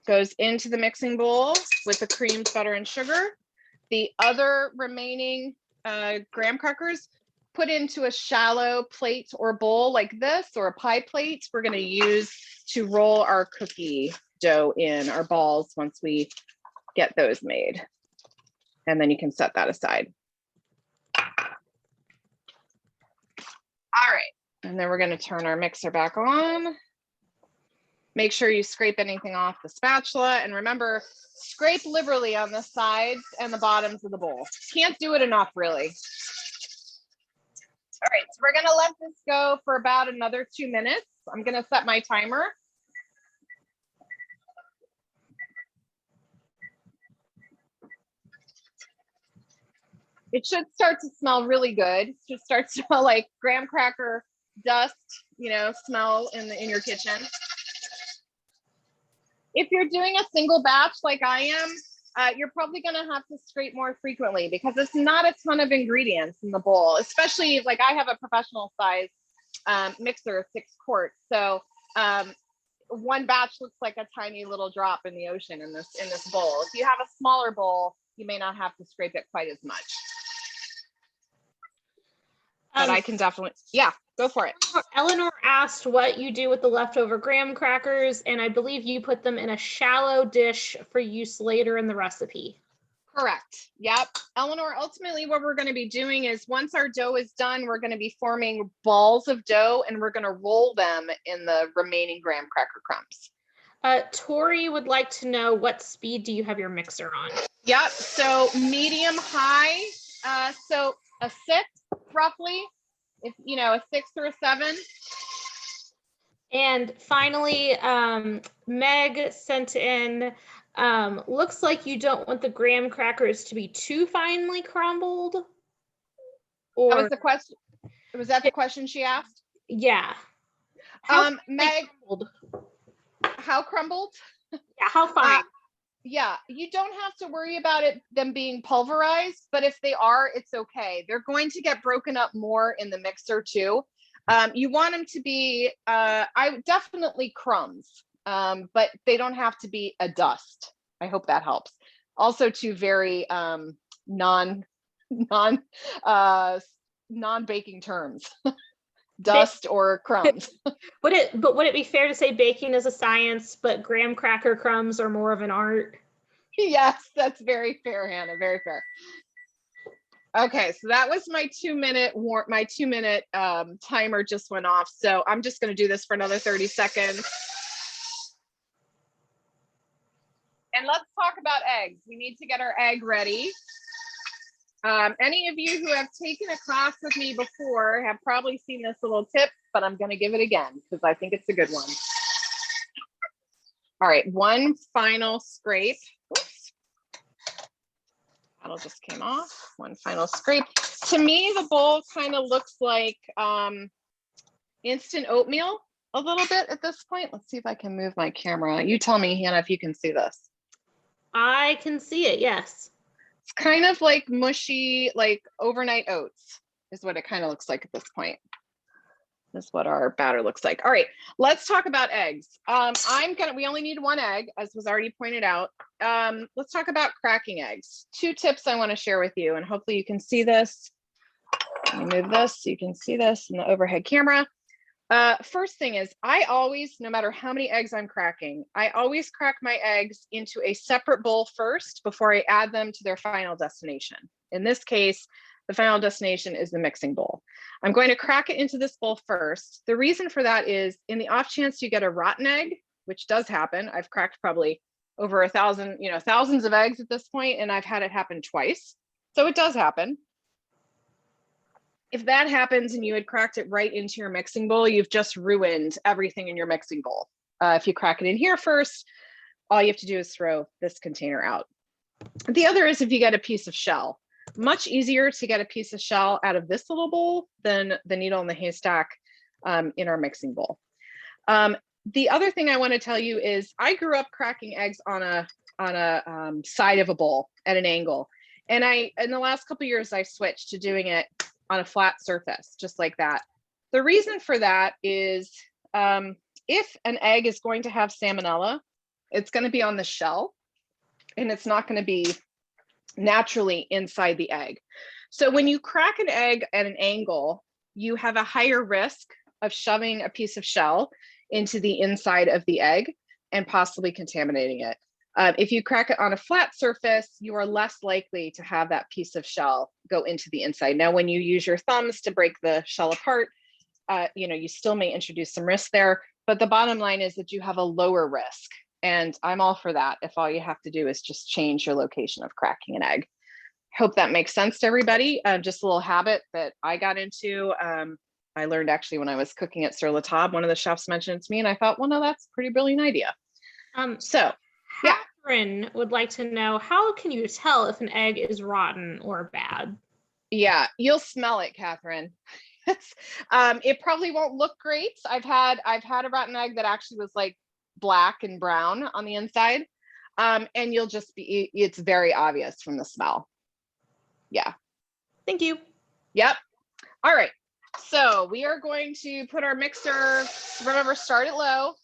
goes into the mixing bowl with the creamed butter and sugar. The other remaining graham crackers, put into a shallow plate or bowl like this, or a pie plate. We're going to use to roll our cookie dough in, our balls, once we get those made. And then you can set that aside. All right, and then we're going to turn our mixer back on. Make sure you scrape anything off the spatula, and remember, scrape liberally on the sides and the bottoms of the bowl. Can't do it enough, really. All right, so we're going to let this go for about another 2 minutes. I'm going to set my timer. It should start to smell really good. It should start to smell like graham cracker dust, you know, smell in your kitchen. If you're doing a single batch like I am, you're probably going to have to scrape more frequently because it's not a ton of ingredients in the bowl, especially like I have a professional size mixer, 6 quarts. So one batch looks like a tiny little drop in the ocean in this bowl. If you have a smaller bowl, you may not have to scrape it quite as much. But I can definitely, yeah, go for it. Eleanor asked what you do with the leftover graham crackers, and I believe you put them in a shallow dish for use later in the recipe. Correct. Yep. Eleanor, ultimately what we're going to be doing is once our dough is done, we're going to be forming balls of dough and we're going to roll them in the remaining graham cracker crumbs. Tori would like to know, what speed do you have your mixer on? Yep. So medium high. So a 6 roughly, if you know, a 6 or a 7. And finally, Meg sent in, looks like you don't want the graham crackers to be too finely crumbled. Or that was the question. Was that the question she asked? Yeah. Meg, crumbled? How crumbled? Yeah, how fine? Yeah, you don't have to worry about them being pulverized, but if they are, it's okay. They're going to get broken up more in the mixer too. You want them to be, I definitely crumbs, but they don't have to be a dust. I hope that helps. Also, two very non-baking terms. Dust or crumbs. Would it be fair to say baking is a science, but graham cracker crumbs are more of an art? Yes, that's very fair, Hannah. Very fair. Okay, so that was my 2-minute timer just went off. So I'm just going to do this for another 30 seconds. And let's talk about eggs. We need to get our egg ready. Any of you who have taken a class with me before have probably seen this little tip, but I'm going to give it again because I think it's a good one. All right, one final scrape. Oops. Bottle just came off. One final scrape. To me, the bowl kind of looks like instant oatmeal a little bit at this point. Let's see if I can move my camera. You tell me, Hannah, if you can see this. I can see it, yes. It's kind of like mushy, like overnight oats is what it kind of looks like at this point. This is what our batter looks like. All right, let's talk about eggs. We only need 1 egg, as was already pointed out. Let's talk about cracking eggs. 2 tips I want to share with you, and hopefully you can see this. Let me move this so you can see this in the overhead camera. First thing is, I always, no matter how many eggs I'm cracking, I always crack my eggs into a separate bowl first before I add them to their final destination. In this case, the final destination is the mixing bowl. I'm going to crack it into this bowl first. The reason for that is, in the off chance you get a rotten egg, which does happen, I've cracked probably over 1,000, thousands of eggs at this point, and I've had it happen twice. So it does happen. If that happens and you had cracked it right into your mixing bowl, you've just ruined everything in your mixing bowl. If you crack it in here first, all you have to do is throw this container out. The other is if you get a piece of shell. Much easier to get a piece of shell out of this little bowl than the needle in the haystack in our mixing bowl. The other thing I want to tell you is I grew up cracking eggs on a side of a bowl at an angle. And in the last couple of years, I switched to doing it on a flat surface, just like that. The reason for that is if an egg is going to have salmonella, it's going to be on the shell and it's not going to be naturally inside the egg. So when you crack an egg at an angle, you have a higher risk of shoving a piece of shell into the inside of the egg and possibly contaminating it. If you crack it on a flat surface, you are less likely to have that piece of shell go into the inside. Now, when you use your thumbs to break the shell apart, you still may introduce some risk there, but the bottom line is that you have a lower risk. And I'm all for that if all you have to do is just change your location of cracking an egg. Hope that makes sense to everybody. Just a little habit that I got into. I learned actually when I was cooking at Sur La Table, one of the chefs mentioned it to me and I thought, well, no, that's a pretty brilliant idea. Catherine would like to know, how can you tell if an egg is rotten or bad? Yeah, you'll smell it, Catherine. It probably won't look great. I've had a rotten egg that actually was like black and brown on the inside. And it's very obvious from the smell. Yeah. Thank you. Yep. All right. So we are going to put our mixer, remember, start it low.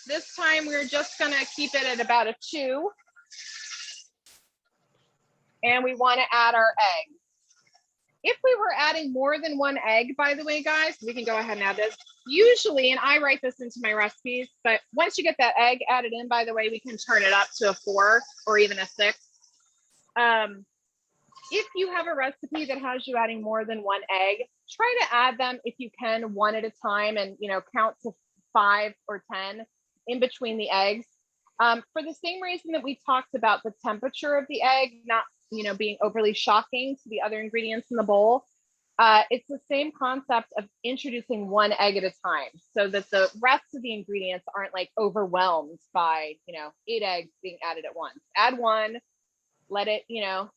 This time we're just going to keep it at about a 2. And we want to add our egg. If we were adding more than 1 egg, by the way, guys, we can go ahead and add this. Usually, and I write this into my recipes, but once you get that egg added in, by the way, we can turn it up to a 4 or even a 6. If you have a recipe that has you adding more than 1 egg, try to add them if you can, 1 at a time, and count to 5 or 10 in between the eggs. For the same reason that we talked about the temperature of the egg not being overly shocking to the other ingredients in the bowl. It's the same concept of introducing 1 egg at a time so that the rest of the ingredients aren't like overwhelmed by 8 eggs being added at once. Add 1, let it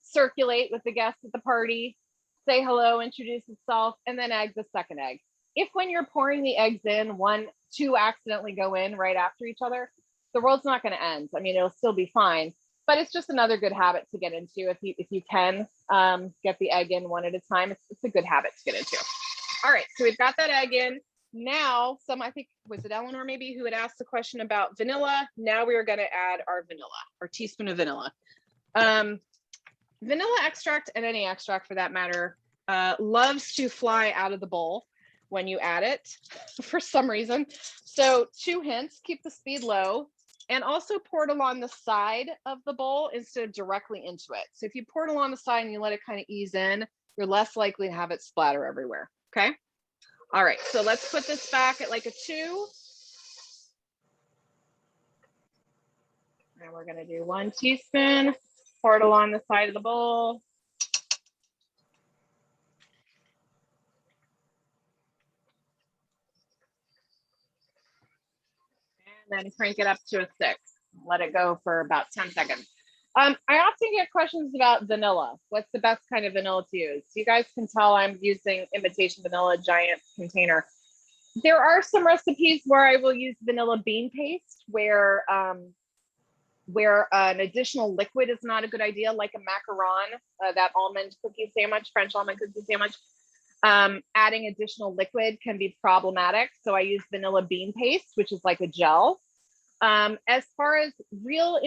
circulate with the guests at the party, say hello, introduce itself, and then add the second egg. If when you're pouring the eggs in, 2 accidentally go in right after each other, the world's not going to end. I mean, it'll still be fine, but it's just another good habit to get into. If you can get the egg in 1 at a time, it's a good habit to get into. All right, so we've got that egg in. Now, I think, was it Eleanor maybe who had asked the question about vanilla? Now we are going to add our vanilla, our teaspoon of vanilla. Vanilla extract, and any extract for that matter, loves to fly out of the bowl when you add it for some reason. So 2 hints, keep the speed low, and also pour it along the side of the bowl instead of directly into it. So if you pour it along the side and you let it kind of ease in, you're less likely to have it splatter everywhere. Okay. All right. So let's put this back at like a 2. And we're going to do 1 teaspoon, pour it along the side of the bowl. And then crank it up to a 6. Let it go for about 10 seconds. I often get questions about vanilla. What's the best kind of vanilla to use? You guys can tell I'm using imitation vanilla giant container. There are some recipes where I will use vanilla bean paste where an additional liquid is not a good idea, like a macaron, that almond cookie sandwich, French almond cookie sandwich. Adding additional liquid can be problematic. So I use vanilla bean paste, which is like a gel. As far as real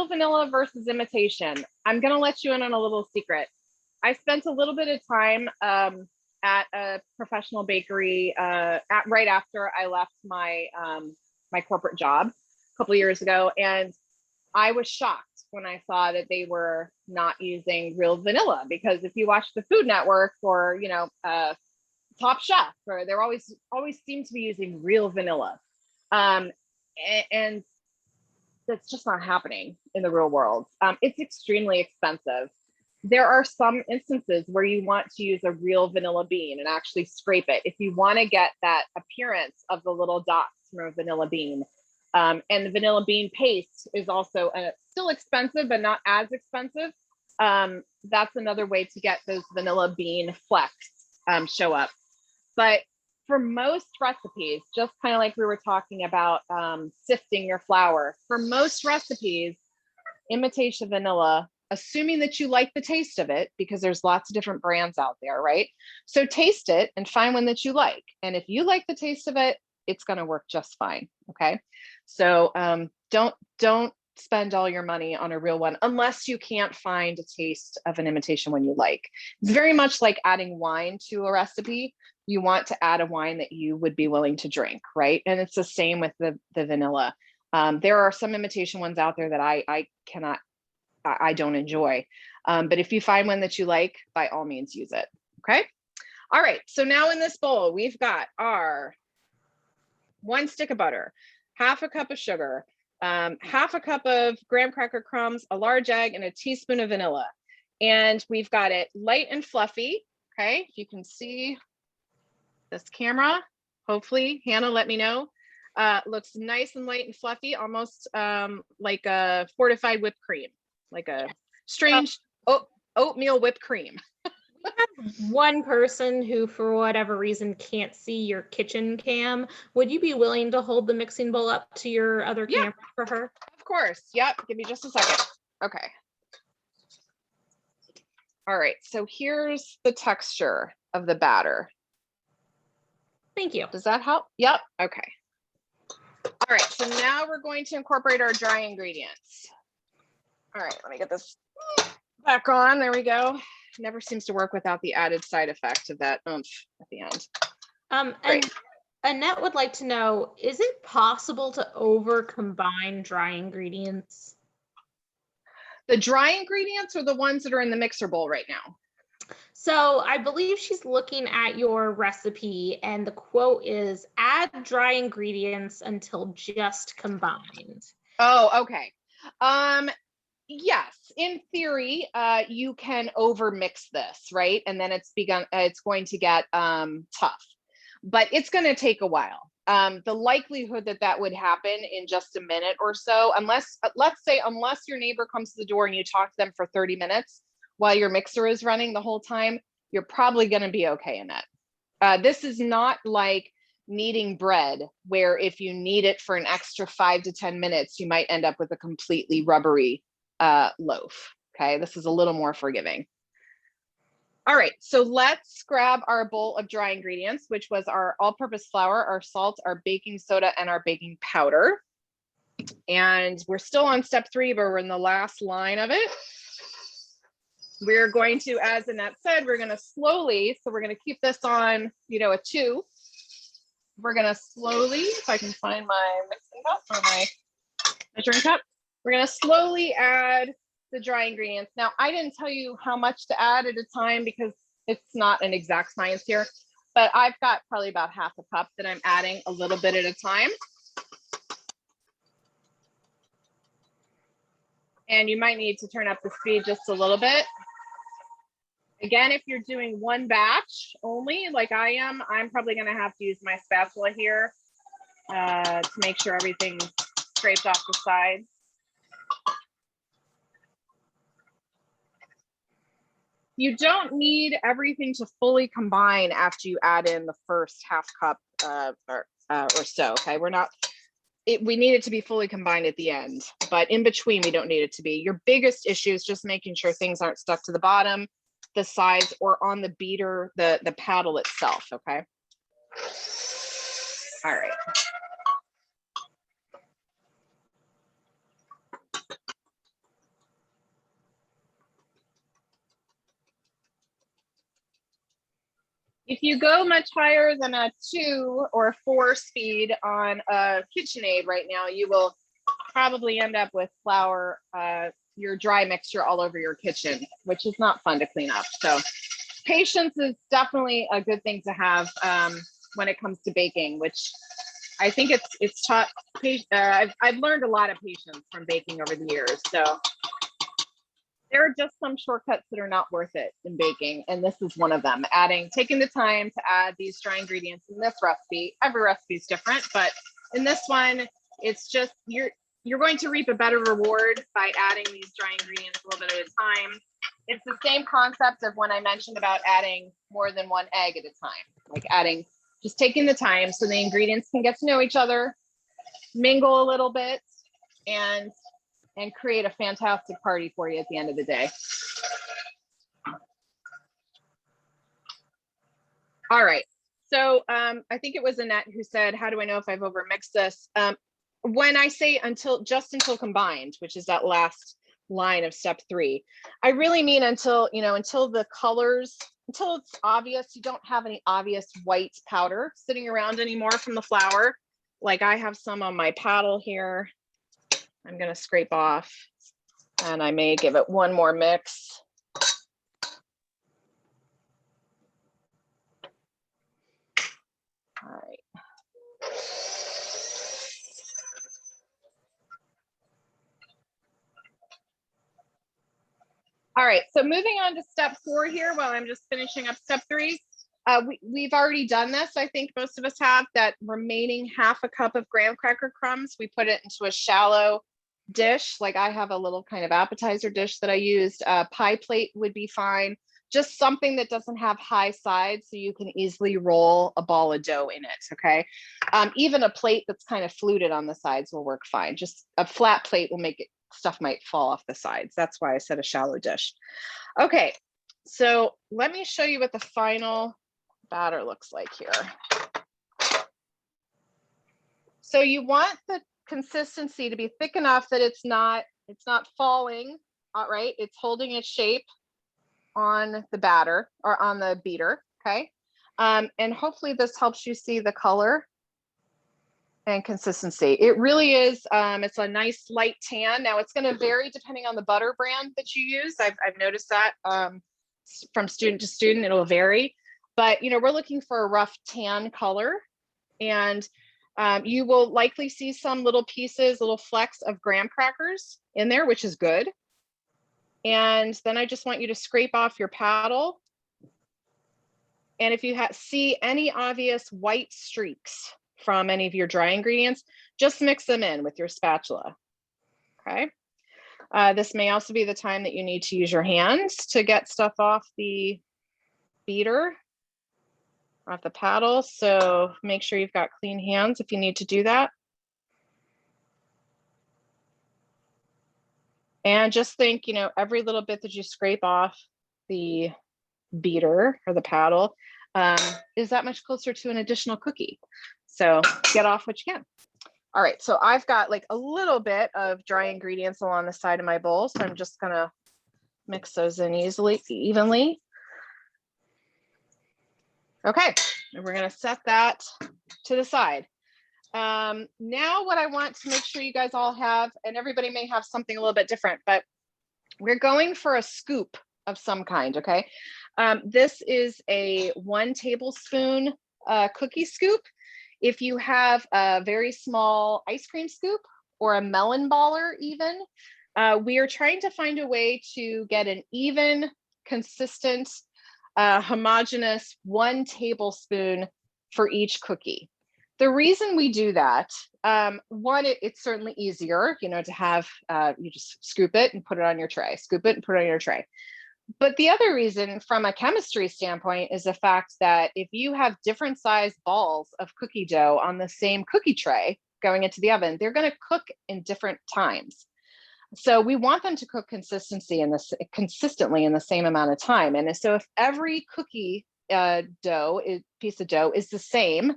vanilla versus imitation, I'm going to let you in on a little secret. I spent a little bit of time at a professional bakery right after I left my my corporate job a couple of years ago, and I was shocked when I saw that they were not using real vanilla, because if you watch the Food Network or Top Chef, or they're always seem to be using real vanilla, and that's just not happening in the real world. It's extremely expensive. There are some instances where you want to use a real vanilla bean and actually scrape it if you want to get that appearance of the little dots from a vanilla bean. And the vanilla bean paste is also still expensive, but not as expensive. That's another way to get those vanilla bean flecks show up. But for most recipes, just kind of like we were talking about sifting your flour, for most recipes, imitation vanilla, assuming that you like the taste of it, because there's lots of different brands out there, right? So taste it and find one that you like. And if you like the taste of it, it's going to work just fine. Okay. So don't spend all your money on a real one unless you can't find a taste of an imitation one you like. It's very much like adding wine to a recipe. You want to add a wine that you would be willing to drink, right? And it's the same with the vanilla. There are some imitation ones out there that I don't enjoy. But if you find one that you like, by all means use it. Okay. All right. So now in this bowl, we've got our 1 stick of butter, half a cup of sugar, half a cup of graham cracker crumbs, a large egg, and a teaspoon of vanilla. And we've got it light and fluffy. Okay. If you can see this camera, hopefully, Hannah, let me know. Looks nice and light and fluffy, almost like a fortified whipped cream, like a strange oatmeal whipped cream. We have one person who, for whatever reason, can't see your kitchen cam. Would you be willing to hold the mixing bowl up to your other camera for her? Of course. Yep. Give me just a second. Okay. All right. So here's the texture of the batter. Thank you. Does that help? Yep. Okay. All right. So now we're going to incorporate our dry ingredients. All right. Let me get this back on. There we go. Never seems to work without the added side effect of that oomph at the end. And Annette would like to know, is it possible to over combine dry ingredients? The dry ingredients are the ones that are in the mixer bowl right now. So I believe she's looking at your recipe and the quote is add dry ingredients until just combined. Oh, okay. Yes, in theory, you can over mix this, right? And then it's going to get tough, but it's going to take a while. The likelihood that that would happen in just a minute or so, unless, let's say, unless your neighbor comes to the door and you talk to them for 30 minutes while your mixer is running the whole time, you're probably going to be okay in it. This is not like kneading bread, where if you knead it for an extra 5 to 10 minutes, you might end up with a completely rubbery loaf. Okay, this is a little more forgiving. All right, so let's grab our bowl of dry ingredients, which was our all-purpose flour, our salt, our baking soda, and our baking powder. And we're still on step 3, but we're in the last line of it. We're going to, as Annette said, we're going to slowly, so we're going to keep this on, a 2. We're going to slowly, if I can find my mixing cup or my measuring cup, we're going to slowly add the dry ingredients. Now, I didn't tell you how much to add at a time because it's not an exact science here, but I've got probably about half a cup that I'm adding a little bit at a time. And you might need to turn up the speed just a little bit. Again, if you're doing one batch only, like I am, I'm probably going to have to use my spatula here to make sure everything's scraped off the sides. You don't need everything to fully combine after you add in the first half cup or so. Okay, we need it to be fully combined at the end, but in between we don't need it to be. Your biggest issue is just making sure things aren't stuck to the bottom, the sides, or on the beater, the paddle itself. Okay. All right. If you go much higher than a 2 or a 4 speed on a KitchenAid right now, you will probably end up with flour, your dry mixture all over your kitchen, which is not fun to clean up. So patience is definitely a good thing to have when it comes to baking, which I think it's taught. I've learned a lot of patience from baking over the years. So there are just some shortcuts that are not worth it in baking, and this is one of them. Taking the time to add these dry ingredients in this recipe. Every recipe is different, but in this one, it's just you're going to reap a better reward by adding these dry ingredients a little bit at a time. It's the same concept of when I mentioned about adding more than one egg at a time, like just taking the time so the ingredients can get to know each other, mingle a little bit, and create a fantastic party for you at the end of the day. All right, so I think it was Annette who said, how do I know if I've overmixed this? When I say just until combined, which is that last line of step 3, I really mean until the colors, until it's obvious, you don't have any obvious white powder sitting around anymore from the flour. Like I have some on my paddle here. I'm going to scrape off, and I may give it one more mix. All right. All right, so moving on to step 4 here, while I'm just finishing up step 3. We've already done this. I think most of us have. That remaining half a cup of graham cracker crumbs, we put it into a shallow dish. Like I have a little kind of appetizer dish that I used. Pie plate would be fine. Just something that doesn't have high sides so you can easily roll a ball of dough in it, okay? Even a plate that's kind of fluted on the sides will work fine. Just a flat plate will make it, stuff might fall off the sides. That's why I said a shallow dish. Okay, so let me show you what the final batter looks like here. So you want the consistency to be thick enough that it's not falling, all right? It's holding its shape on the batter or on the beater, okay? And hopefully this helps you see the color. and consistency. It really is, it's a nice light tan. Now it's gonna vary depending on the butter brand that you use. I've noticed that from student to student, it'll vary. But, you know, we're looking for a rough tan color. And you will likely see some little pieces, little flecks of graham crackers in there, which is good. And then I just want you to scrape off your paddle. And if you see any obvious white streaks from any of your dry ingredients, just mix them in with your spatula. Okay. This may also be the time that you need to use your hands to get stuff off the beater, off the paddle. So make sure you've got clean hands if you need to do that. And just think, you know, every little bit that you scrape off the beater or the paddle is that much closer to an additional cookie. So get off what you can. All right, so I've got like a little bit of dry ingredients along the side of my bowl. So I'm just gonna mix those in evenly. Okay, and we're gonna set that to the side. Now what I want to make sure you guys all have, and everybody may have something a little bit different, but we're going for a scoop of some kind, okay? This is a 1 tablespoon cookie scoop. If you have a very small ice cream scoop or a melon baller even, we are trying to find a way to get an even, consistent, homogeneous 1 tablespoon for each cookie. The reason we do that, one, it's certainly easier, you know, to have, you just scoop it and put it on your tray, scoop it and put it on your tray. But the other reason from a chemistry standpoint is the fact that if you have different size balls of cookie dough on the same cookie tray going into the oven, they're going to cook in different times. So we want them to cook consistently in the same amount of time. And so if every cookie piece of dough is the same,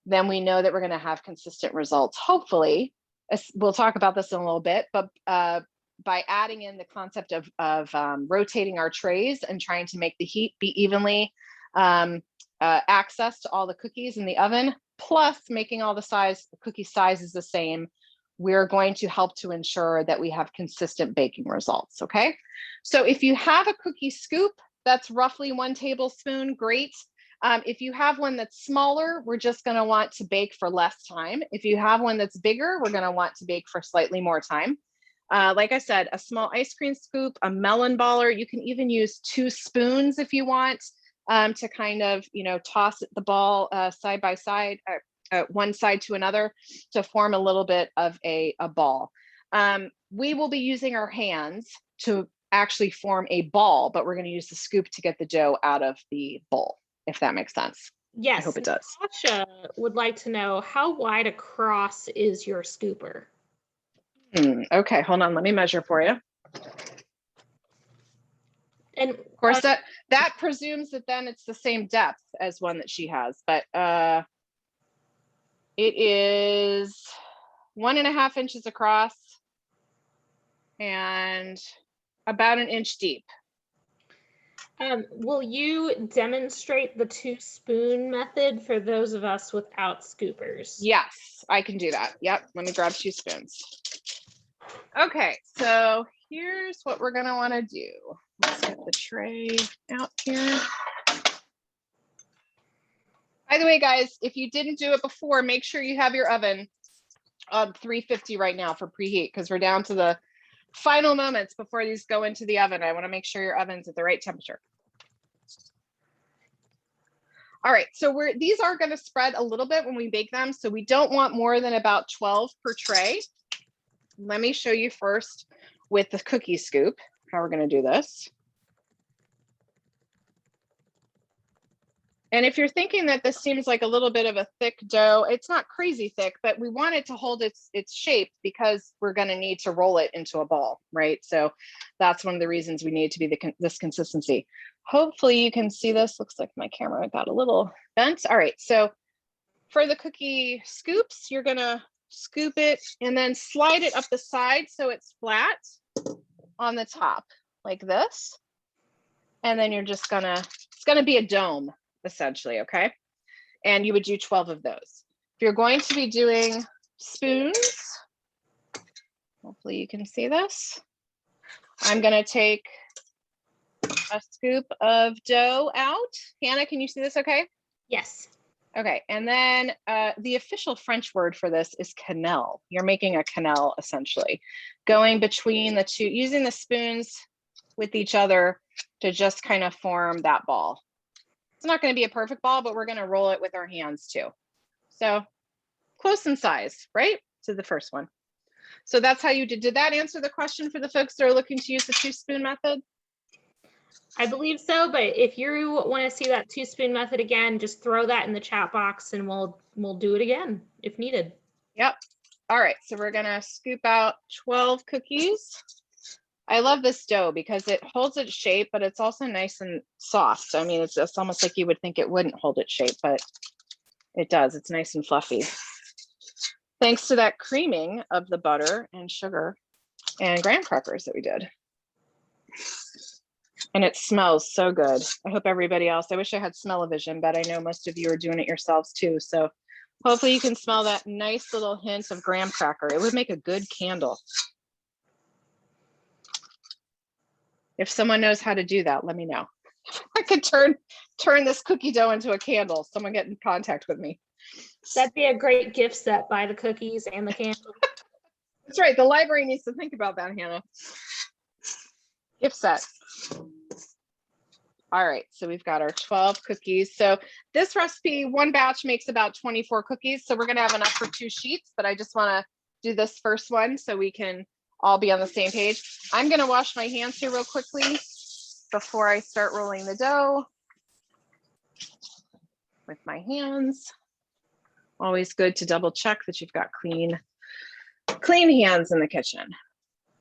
then we know that we're going to have consistent results. Hopefully, we'll talk about this in a little bit, but by adding in the concept of rotating our trays and trying to make the heat be evenly access to all the cookies in the oven, plus making all the cookie sizes the same, we're going to help to ensure that we have consistent baking results, okay? So if you have a cookie scoop, that's roughly 1 tablespoon, great. If you have one that's smaller, we're just gonna want to bake for less time. If you have one that's bigger, we're gonna want to bake for slightly more time. Like I said, a small ice cream scoop, a melon baller, you can even use 2 spoons if you want to kind of, you know, toss the ball side by side, one side to another to form a little bit of a ball. We will be using our hands to actually form a ball, but we're going to use the scoop to get the dough out of the bowl, if that makes sense. Yes. I hope it does. Natasha would like to know, how wide across is your scooper? Okay, hold on, let me measure for you. And of course, that presumes that then it's the same depth as one that she has, but it is 1.5 inches across and about 1 inch deep. Will you demonstrate the 2-spoon method for those of us without scoopers? Yes, I can do that. Yep, let me grab 2 spoons. Okay, so here's what we're gonna wanna do. Let's get the tray out here. By the way, guys, if you didn't do it before, make sure you have your oven on 350 right now for preheat, because we're down to the final moments before these go into the oven. I wanna make sure your oven's at the right temperature. All right, so these are gonna spread a little bit when we bake them, so we don't want more than about 12 per tray. Let me show you first with the cookie scoop how we're going to do this. And if you're thinking that this seems like a little bit of a thick dough, it's not crazy thick, but we want it to hold its shape because we're going to need to roll it into a ball, right? So that's one of the reasons we need to be this consistency. Hopefully you can see this. Looks like my camera got a little bent. All right, so for the cookie scoops, you're going to scoop it and then slide it up the side so it's flat on the top like this. And then you're just it's gonna be a dome essentially, okay? And you would do 12 of those. you're going to be doing spoons, hopefully you can see this. I'm going to take a scoop of dough out. Hannah, can you see this okay? Yes. Okay, and then the official French word for this is cannelle. You're making a cannelle, essentially. Going between the two, using the spoons with each other to just kind of form that ball. It's not going to be a perfect ball, but we're going to roll it with our hands too. So close in size, right? To the first one. So that's how you did that answer the question for the folks that are looking to use the 2-spoon method? I believe so, but if you want to see that 2-spoon method again, just throw that in the chat box and we'll do it again if needed. Yep. All right, so we're gonna scoop out 12 cookies. I love this dough because it holds its shape, but it's also nice and soft. I mean, it's almost like you would think it wouldn't hold its shape, but it does. It's nice and fluffy. Thanks to that creaming of the butter and sugar and graham crackers that we did. And it smells so good. I hope everybody else, I wish I had smell-o-vision, but I know most of you are doing it yourselves too. So hopefully you can smell that nice little hint of graham cracker. It would make a good candle. If someone knows how to do that, let me know. I could turn this cookie dough into a candle. Someone get in contact with me. That'd be a great gift set, buy the cookies and the candle. That's right. The library needs to think about that, Hannah. Gift set. All right, so we've got our 12 cookies. So this recipe, one batch makes about 24 cookies. So we're gonna have enough for 2 sheets, but I just wanna do this first one so we can all be on the same page. I'm gonna wash my hands here real quickly before I start rolling the dough with my hands. Always good to double check that you've got clean hands in the kitchen.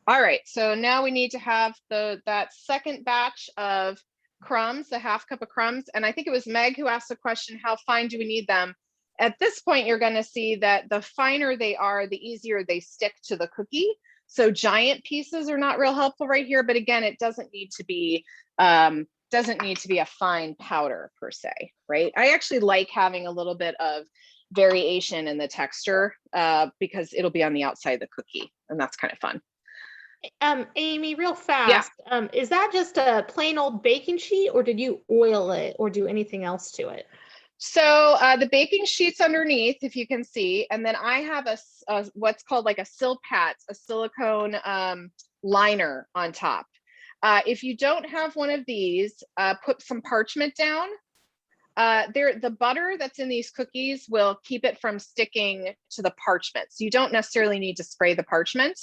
All right, so now we need to have that second batch of crumbs, the 1/2 cup of crumbs. And I think it was Meg who asked the question, how fine do we need them? At this point, you're going to see that the finer they are, the easier they stick to the cookie. So giant pieces are not real helpful right here. But again, it doesn't need to be a fine powder per se, right? I actually like having a little bit of variation in the texture because it'll be on the outside of the cookie, and that's kind of fun. Amy, real fast, is that just a plain old baking sheet, or did you oil it or do anything else to it? So the baking sheet's underneath, if you can see, and then I have a what's called like a Silpat, a silicone liner on top. If you don't have one of these, put some parchment down. The butter that's in these cookies will keep it from sticking to the parchment. So you don't necessarily need to spray the parchment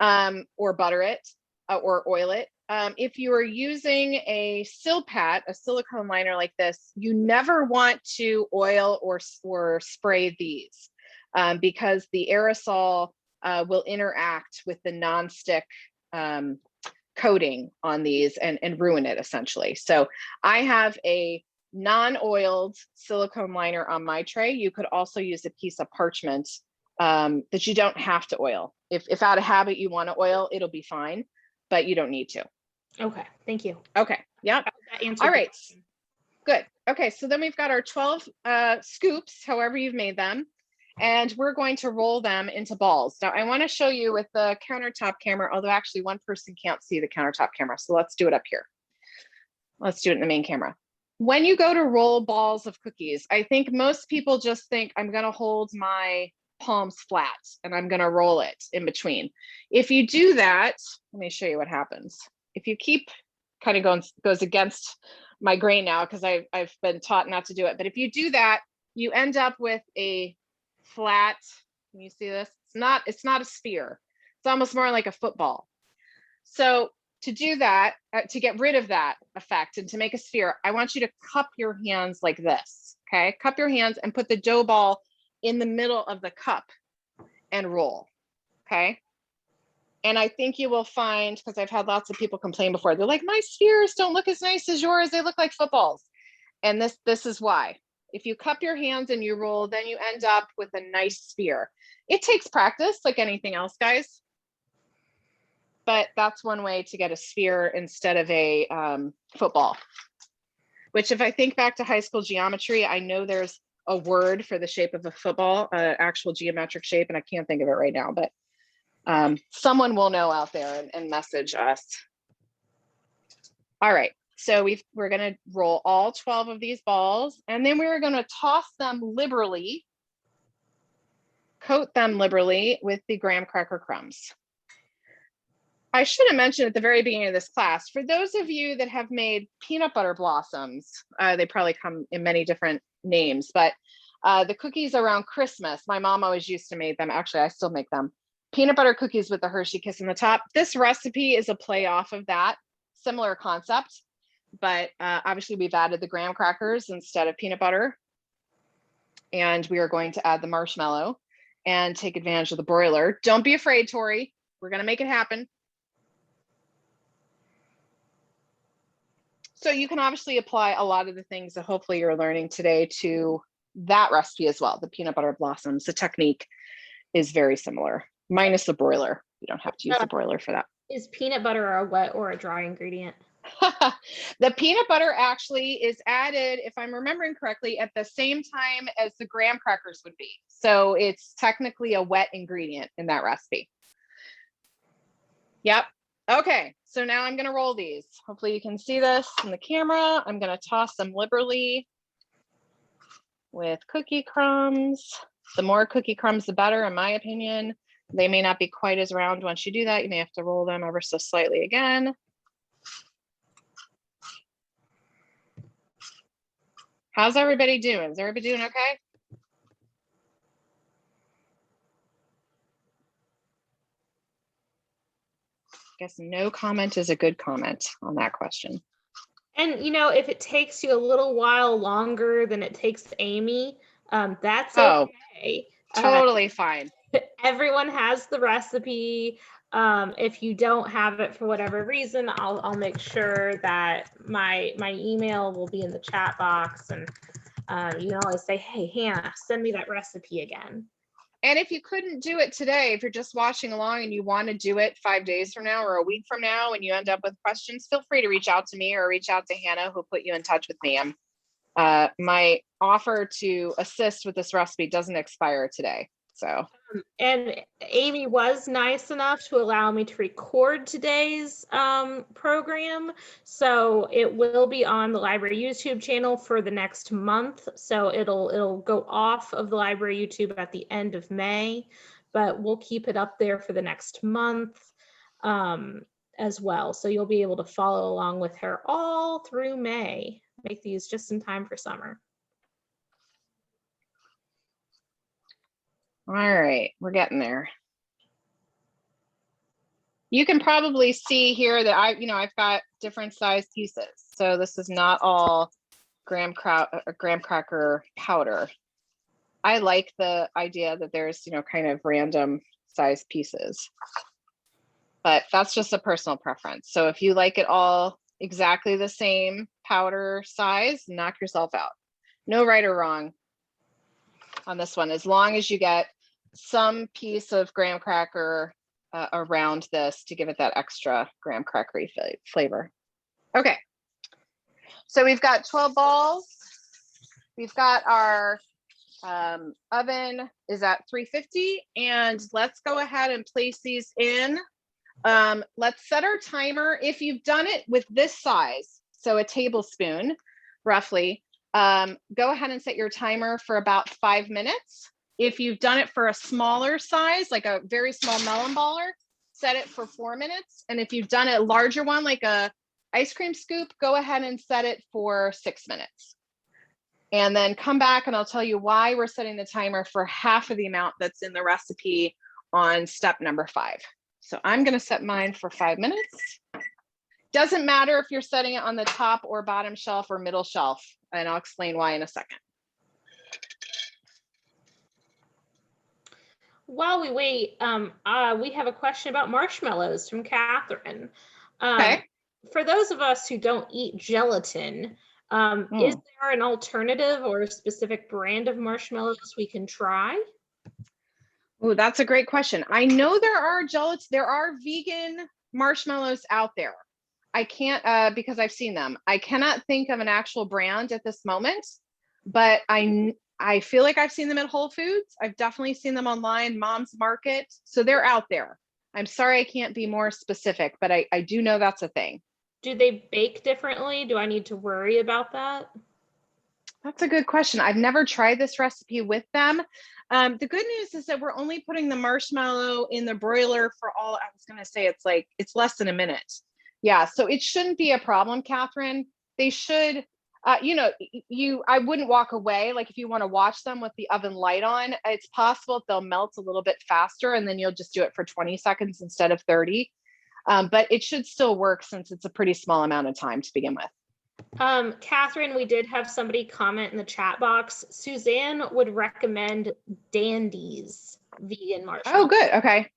or butter it or oil it. If you are using a Silpat, a silicone liner like this, you never want to oil or spray these because the aerosol will interact with the nonstick coating on these and ruin it essentially. So I have a non-oiled silicone liner on my tray. You could also use a piece of parchment that you don't have to oil. If out of habit you want to oil, it'll be fine, but you don't need to. Okay, thank you. Okay, yeah. All right, good. Okay, so then we've got our 12 scoops, however you've made them, and we're going to roll them into balls. Now I want to show you with the countertop camera, although actually one person can't see the countertop camera, so let's do it up here. Let's do it in the main camera. When you go to roll balls of cookies, I think most people just think I'm going to hold my palms flat and I'm going to roll it in between. If you do that, let me show you what happens. If you keep kind of goes against my grain now because I've been taught not to do it. But if you do that, you end up with a flat, can you see this? It's not a sphere. It's almost more like a football. So to do that, to get rid of that effect and to make a sphere, I want you to cup your hands like this, okay? Cup your hands and put the dough ball in the middle of the cup and roll, okay? And I think you will find, because I've had lots of people complain before, they're like, my spheres don't look as nice as yours, they look like footballs. And this is why. If you cup your hands and you roll, then you end up with a nice sphere. It takes practice like anything else, guys. But that's one way to get a sphere instead of a football. Which if I think back to high school geometry, I know there's a word for the shape of a football, an actual geometric shape, and I can't think of it right now, but someone will know out there and message us. All right, so we're gonna roll all 12 of these balls, and then we're gonna toss them liberally, coat them liberally with the graham cracker crumbs. I should have mentioned at the very beginning of this class, for those of you that have made peanut butter blossoms, they probably come in many different names, but the cookies around Christmas, my mom always used to make them. Actually, I still make them. Peanut butter cookies with the Hershey Kiss on the top. This recipe is a play off of that, similar concept, but obviously we've added the graham crackers instead of peanut butter. And we are going to add the marshmallow and take advantage of the broiler. Don't be afraid, Tori. We're gonna make it happen. So you can obviously apply a lot of the things that hopefully you're learning today to that recipe as well. The peanut butter blossoms, the technique is very similar, minus the broiler. You don't have to use the broiler for that. Is peanut butter a wet or a dry ingredient? The peanut butter actually is added, if I'm remembering correctly, at the same time as the graham crackers would be. So it's technically a wet ingredient in that recipe. Yep. Okay, so now I'm gonna roll these. Hopefully you can see this in the camera. I'm gonna toss them liberally with cookie crumbs. The more cookie crumbs, the better, in my opinion. They may not be quite as round once you do that. You may have to roll them ever so slightly again. How's everybody doing? Is everybody doing okay? Guess no comment is a good comment on that question. And you know, if it takes you a little while longer than it takes Amy, that's okay. Totally fine. Everyone has the recipe. If you don't have it for whatever reason, I'll make sure that my email will be in the chat box, and you can always say, hey, Hannah, send me that recipe again. And if you couldn't do it today, if you're just watching along and you want to do it 5 days from now or a week from now and you end up with questions, feel free to reach out to me or reach out to Hannah, who'll put you in touch with me. My offer to assist with this recipe doesn't expire today. So. And Amy was nice enough to allow me to record today's program. So it will be on the library YouTube channel for the next month. So it'll go off of the library YouTube at the end of May, but we'll keep it up there for the next month as well. So you'll be able to follow along with her all through May. Make these just in time for summer. All right, we're getting there. You can probably see here that I've got different size pieces. So this is not all graham cracker powder. I like the idea that there's, kind of random size pieces, but that's just a personal preference. So if you like it all exactly the same powder size, knock yourself out. No right or wrong on this one, as long as you get some piece of graham cracker around this to give it that extra graham crackery flavor. Okay, so we've got 12 balls. We've got our oven is at 350, and let's go ahead and place these in. Let's set our timer. If you've done it with this size, so a tablespoon roughly, go ahead and set your timer for about 5 minutes. If you've done it for a smaller size, like a very small melon baller, set it for 4 minutes. And if you've done a larger one, like a ice cream scoop, go ahead and set it for 6 minutes. And then come back and I'll tell you why we're setting the timer for half of the amount that's in the recipe on step number 5. So I'm gonna set mine for 5 minutes. Doesn't matter if you're setting it on the top or bottom shelf or middle shelf, and I'll explain why in a second. While we wait, we have a question about marshmallows from Catherine. Okay. For those of us who don't eat gelatin, is there an alternative or a specific brand of marshmallows we can try? Oh, that's a great question. I know there are vegan marshmallows out there. I can't, because I've seen them. I cannot think of an actual brand at this moment, but I feel like I've seen them at Whole Foods. I've definitely seen them online, Mom's Market. So they're out there. I'm sorry I can't be more specific, but I do know that's a thing. Do they bake differently? Do I need to worry about that? That's a good question. I've never tried this recipe with them. The good news is that we're only putting the marshmallow in the broiler for all, I was going to say it's less than a minute. Yeah, so it shouldn't be a problem, Catherine. They should, I wouldn't walk away. Like if you want to watch them with the oven light on, it's possible they'll melt a little bit faster and then you'll just do it for 20 seconds instead of 30. But it should still work since it's a pretty small amount of time to begin with. Catherine, we did have somebody comment in the chat box. Suzanne would recommend Dandy's vegan marshmallow. Oh, good. Okay.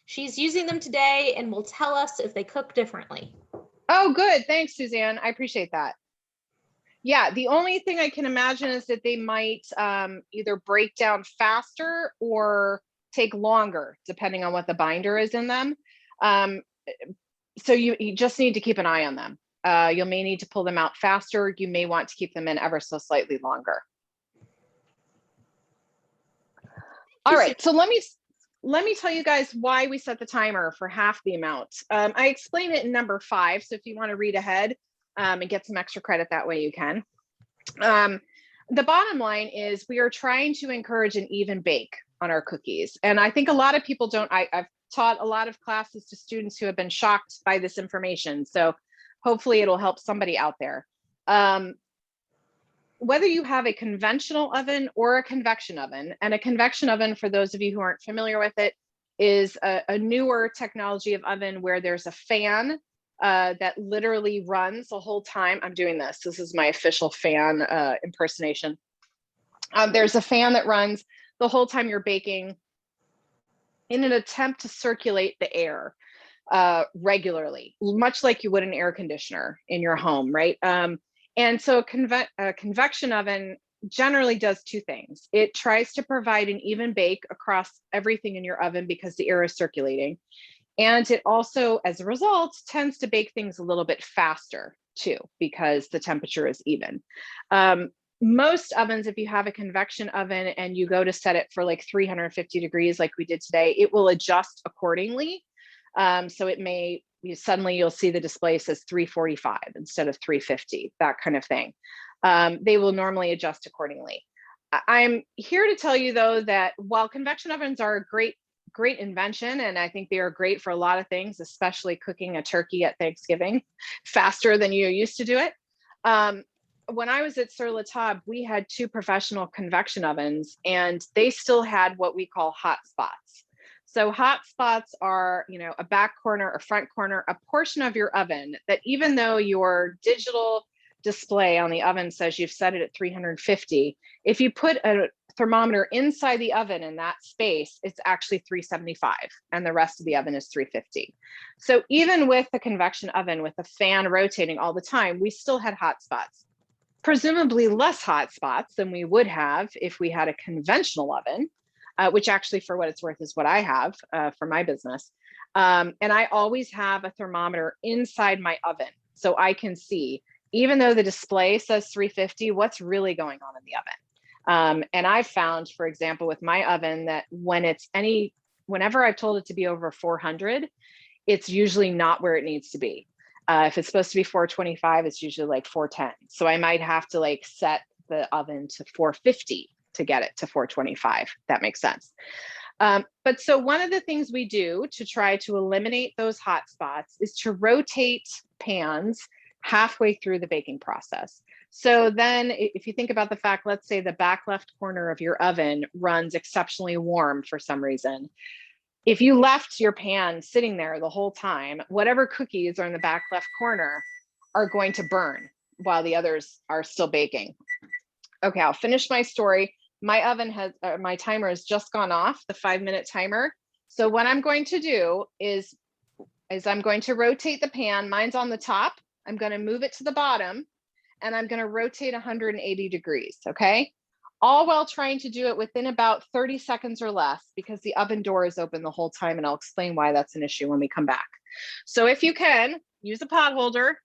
She's using them today and will tell us if they cook differently. Oh, good. Thanks, Suzanne. I appreciate that. Yeah, the only thing I can imagine is that they might either break down faster or take longer, depending on what the binder is in them. So you just need to keep an eye on them. You may need to pull them out faster. You may want to keep them in ever so slightly longer. All right, so let me tell you guys why we set the timer for half the amount. I explain it in number 5, so if you want to read ahead and get some extra credit that way, you can. The bottom line is we are trying to encourage an even bake on our cookies. And I think a lot of people don't. I've taught a lot of classes to students who have been shocked by this information. So hopefully it'll help somebody out there. Whether you have a conventional oven or a convection oven, and a convection oven, for those of you who aren't familiar with it, is a newer technology of oven where there's a fan that literally runs the whole time. I'm doing this. This is my official fan impersonation. There's a fan that runs the whole time you're baking in an attempt to circulate the air regularly, much like you would an air conditioner in your home, right? And so a convection oven generally does 2 things. It tries to provide an even bake across everything in your oven because the air is circulating. And it also, as a result, tends to bake things a little bit faster too, because the temperature is even. Most ovens, if you have a convection oven and you go to set it for like 350 degrees like we did today, it will adjust accordingly. So it may, suddenly you'll see the display says 345 instead of 350, that kind of thing. They will normally adjust accordingly. I'm here to tell you though that while convection ovens are a great invention, and I think they are great for a lot of things, especially cooking a turkey at Thanksgiving faster than you're used to do it. When I was at Sur La Table, we had 2 professional convection ovens and they still had what we call hot spots. So hot spots are, a back corner, a front corner, a portion of your oven that even though your digital display on the oven says you've set it at 350, if you put a thermometer inside the oven in that space, it's actually 375 and the rest of the oven is 350. So even with the convection oven with the fan rotating all the time, we still had hot spots. Presumably less hot spots than we would have if we had a conventional oven, which actually, for what it's worth, is what I have for my business. And I always have a thermometer inside my oven so I can see, even though the display says 350, what's really going on in the oven. And I've found, for example, with my oven that whenever I've told it to be over 400, it's usually not where it needs to be. If it's supposed to be 425, it's usually like 410. So I might have to set the oven to 450 to get it to 425. That makes sense. But so one of the things we do to try to eliminate those hot spots is to rotate pans halfway through the baking process. So then if you think about the fact, let's say the back left corner of your oven runs exceptionally warm for some reason. If you left your pan sitting there the whole time, whatever cookies are in the back left corner are going to burn while the others are still baking. Okay, I'll finish my story. My oven my timer has just gone off, the 5-minute timer. So what I'm going to do is I'm going to rotate the pan. Mine's on the top. I'm going to move it to the bottom and I'm going to rotate 180 degrees, okay? All while trying to do it within about 30 seconds or less because the oven door is open the whole time, and I'll explain why that's an issue when we come back. So if you can, use a pot holder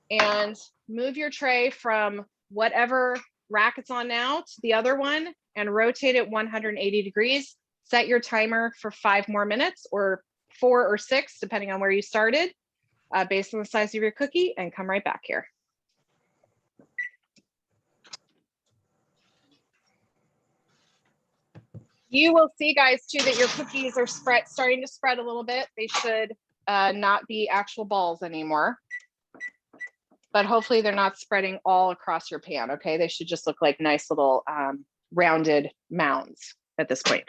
and move your tray from whatever rack it's on now to the other one and rotate it 180 degrees. Set your timer for 5 more minutes or 4 or 6, depending on where you started, based on the size of your cookie, and come right back here. You will see, guys, too, that your cookies are starting to spread a little bit. They should not be actual balls anymore, but hopefully they're not spreading all across your pan, okay? They should just look like nice little rounded mounds at this point.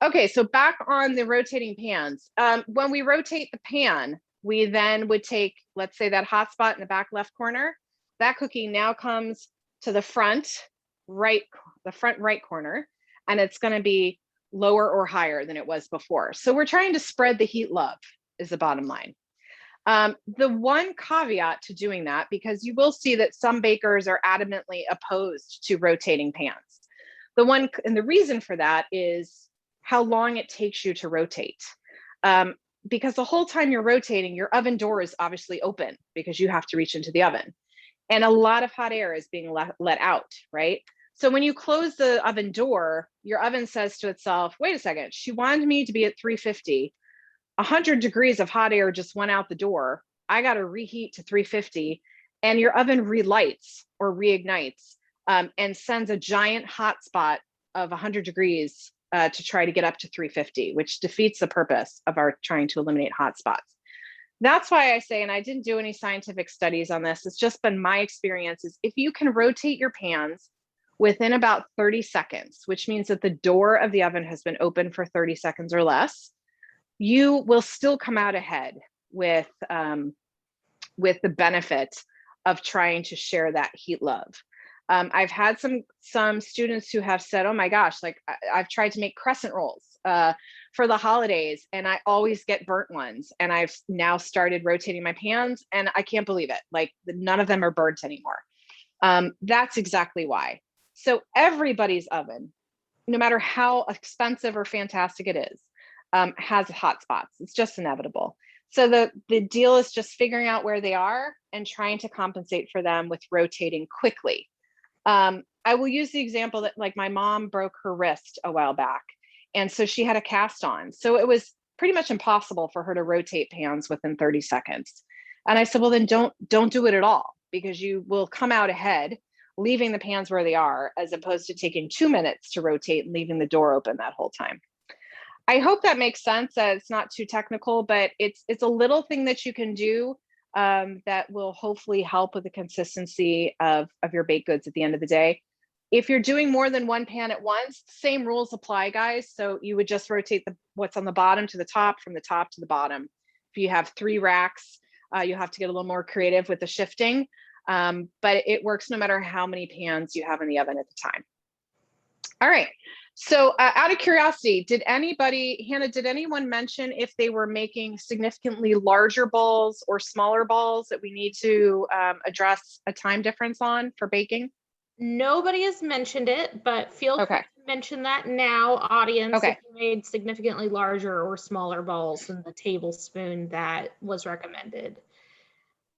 Okay, so back on the rotating pans. When we rotate the pan, we then would take, let's say, that hot spot in the back left corner. That cookie now comes to the front right corner, and it's going to be lower or higher than it was before. So we're trying to spread the heat love is the bottom line. The one caveat to doing that, because you will see that some bakers are adamantly opposed to rotating pans. And the reason for that is how long it takes you to rotate. Because the whole time you're rotating, your oven door is obviously open because you have to reach into the oven. And a lot of hot air is being let out, right? So when you close the oven door, your oven says to itself, wait a second, she wanted me to be at 350. 100 degrees of hot air just went out the door. I got to reheat to 350, and your oven relights or reignites and sends a giant hot spot of 100 degrees to try to get up to 350, which defeats the purpose of our trying to eliminate hot spots. That's why I say, and I didn't do any scientific studies on this, it's just been my experience, is if you can rotate your pans within about 30 seconds, which means that the door of the oven has been open for 30 seconds or less, you will still come out ahead with the benefit of trying to share that heat love. I've had some students who have said, oh my gosh, like I've tried to make crescent rolls for the holidays and I always get burnt ones. And I've now started rotating my pans and I can't believe it. Like none of them are burnt anymore. That's exactly why. So everybody's oven, no matter how expensive or fantastic it is, has hot spots. It's just inevitable. So the deal is just figuring out where they are and trying to compensate for them with rotating quickly. I will use the example that like my mom broke her wrist a while back. And so she had a cast on. So it was pretty much impossible for her to rotate pans within 30 seconds. And I said, well, then don't do it at all, because you will come out ahead, leaving the pans where they are, as opposed to taking 2 minutes to rotate and leaving the door open that whole time. I hope that makes sense. It's not too technical, but it's a little thing that you can do that will hopefully help with the consistency of your baked goods at the end of the day. If you're doing more than one pan at once, same rules apply, guys. So you would just rotate what's on the bottom to the top, from the top to the bottom. If you have 3 racks, you have to get a little more creative with the shifting, but it works no matter how many pans you have in the oven at the time. All right. So out of curiosity, Hannah, did anyone mention if they were making significantly larger balls or smaller balls that we need to address a time difference on for baking? Nobody has mentioned it, but feel free to mention that now, audience, if you made significantly larger or smaller balls than the tablespoon that was recommended.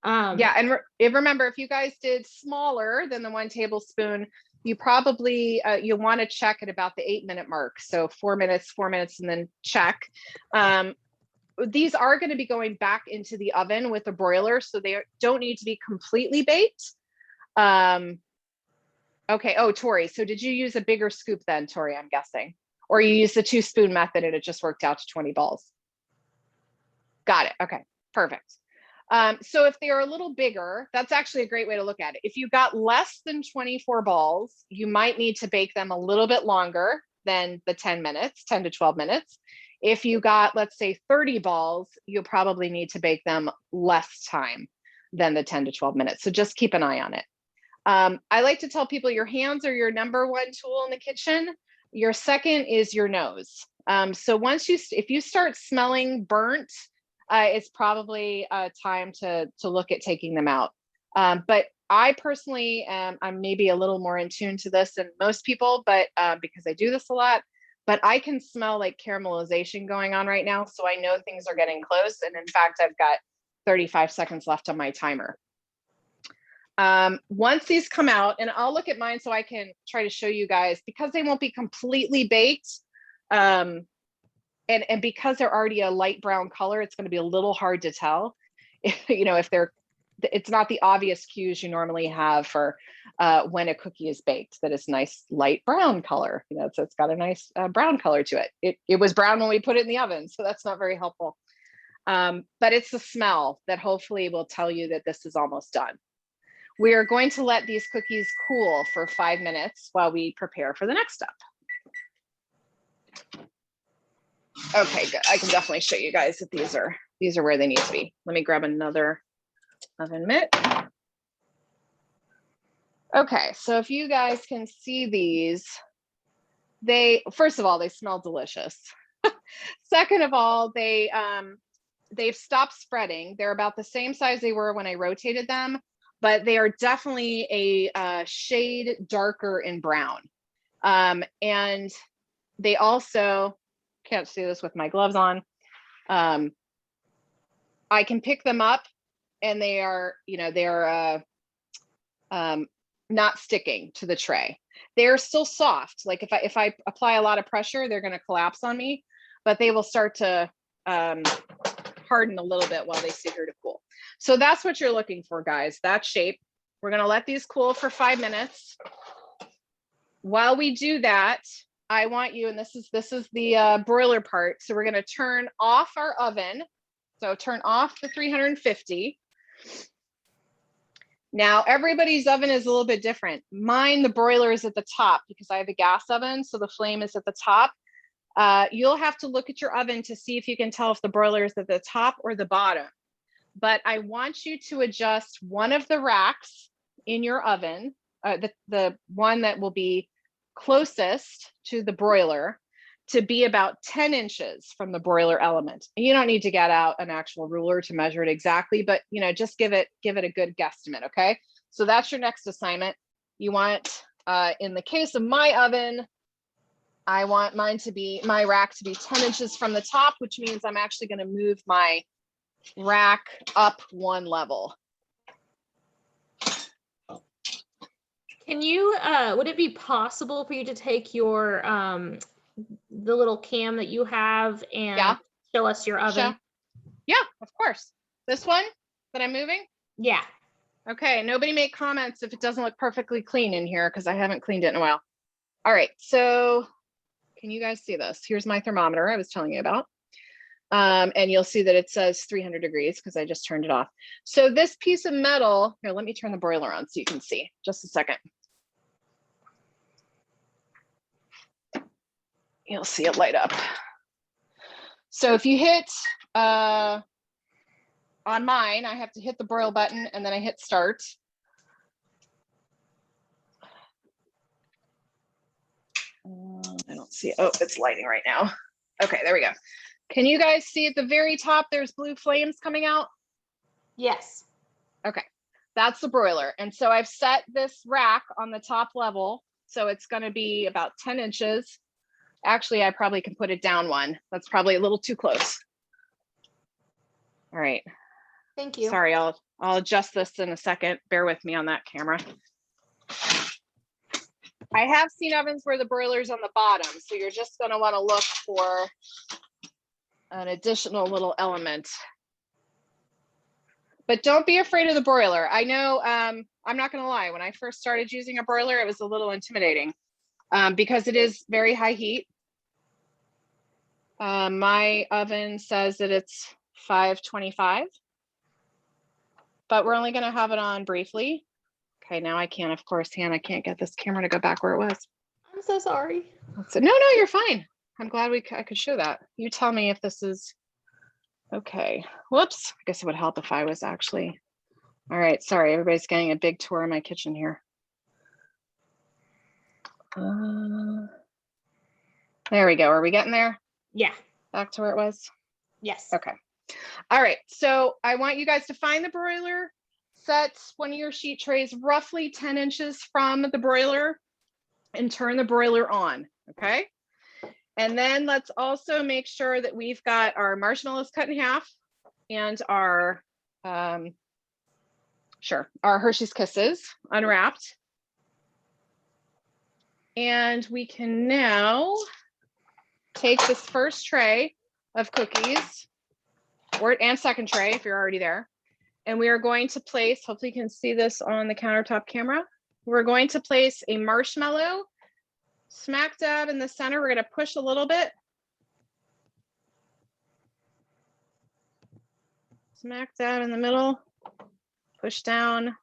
Yeah, and remember, if you guys did smaller than the 1 tablespoon, you probably, you'll want to check at about the 8-minute mark. So 4 minutes, and then check. These are going to be going back into the oven with a broiler, so they don't need to be completely baked. Okay. Oh, Tori, so did you use a bigger scoop then, Tori, I'm guessing? Or you used the 2-spoon method and it just worked out to 20 balls? Got it. Okay, perfect. So if they are a little bigger, that's actually a great way to look at it. If you got less than 24 balls, you might need to bake them a little bit longer than the 10 to 12 minutes. If you got, let's say, 30 balls, you'll probably need to bake them less time than the 10 to 12 minutes. So just keep an eye on it. I like to tell people your hands are your number 1 tool in the kitchen. Your second is your nose. So if you start smelling burnt, it's probably time to look at taking them out. But I personally I'm maybe a little more in tune to this than most people, but because I do this a lot, but I can smell like caramelization going on right now. So I know things are getting close. And in fact, I've got 35 seconds left on my timer. Once these come out, and I'll look at mine so I can try to show you guys, because they won't be completely baked, and because they're already a light brown color, it's going to be a little hard to tell, you know, if they're, it's not the obvious cues you normally have for when a cookie is baked, that it's nice light brown color, you know, so it's got a nice brown color to it. It was brown when we put it in the oven, so that's not very helpful. But it's the smell that hopefully will tell you that this is almost done. We are going to let these cookies cool for 5 minutes while we prepare for the next step. Okay, good. I can definitely show you guys that these are where they need to be. Let me grab another oven mitt. Okay, so if you guys can see these, first of all, they smell delicious. Second of all, they've stopped spreading. They're about the same size they were when I rotated them, but they are definitely a shade darker in brown. And they also, can't see this with my gloves on, I can pick them up and they are, you know, they're not sticking to the tray. They're still soft. Like if I apply a lot of pressure, they're going to collapse on me, but they will start to harden a little bit while they sit here to cool. So that's what you're looking for, guys, that shape. We're going to let these cool for 5 minutes. While we do that, I want you, and this is the broiler part. So we're going to turn off our oven. So turn off the 350. Now everybody's oven is a little bit different. Mine, the broiler is at the top because I have a gas oven, so the flame is at the top. You'll have to look at your oven to see if you can tell if the broiler is at the top or the bottom. But I want you to adjust one of the racks in your oven, the one that will be closest to the broiler, to be about 10 inches from the broiler element. You don't need to get out an actual ruler to measure it exactly, but you know, just give it a good guesstimate. Okay, so that's your next assignment. You want, in the case of my oven, I want my rack to be 10 inches from the top, which means I'm actually going to move my rack up one level. Can you, would it be possible for you to take your, the little cam that you have and show us your oven? Yeah, of course. This one that I'm moving? Yeah. Okay, nobody make comments if it doesn't look perfectly clean in here because I haven't cleaned it in a while. All right, so can you guys see this? Here's my thermometer I was telling you about. And you'll see that it says 300 degrees because I just turned it off. So this piece of metal, here, let me turn the broiler on so you can see. Just a second. You'll see it light up. So if you hit, on mine, I have to hit the broil button and then I hit start. I don't see it. Oh, it's lighting right now. Okay, there we go. Can you guys see at the very top, there's blue flames coming out? Yes. Okay, that's the broiler. And so I've set this rack on the top level. So it's gonna be about 10 inches. Actually, I probably can put it down one. That's probably a little too close. All right. Thank you. Sorry, I'll adjust this in a second. Bear with me on that camera. I have seen ovens where the broiler's on the bottom, so you're just going to want to look for an additional little element. But don't be afraid of the broiler. I know, I'm not going to lie, when I first started using a broiler, it was a little intimidating because it is very high heat. My oven says that it's 525, but we're only going to have it on briefly. Okay, now I can't, of course, Hannah can't get this camera to go back where it was. I'm so sorry. So, no, you're fine. I'm glad I could show that. You tell me if this is okay. Whoops. I guess it would help if I was actually. All right, sorry, everybody's getting a big tour of my kitchen here. There we go. Are we getting there? Yeah. Back to where it was? Yes. Okay. All right, so I want you guys to find the broiler, set one of your sheet trays roughly 10 inches from the broiler and turn the broiler on, okay? And then let's also make sure that we've got our marshmallows cut in half and our Sure. Our Hershey's Kisses unwrapped. And we can now take this first tray of cookies, and second tray if you're already there. And we are going to place, hopefully you can see this on the countertop camera. We're going to place a marshmallow smack dab in the center. We're going to push a little bit. Smack dab in the middle, push down.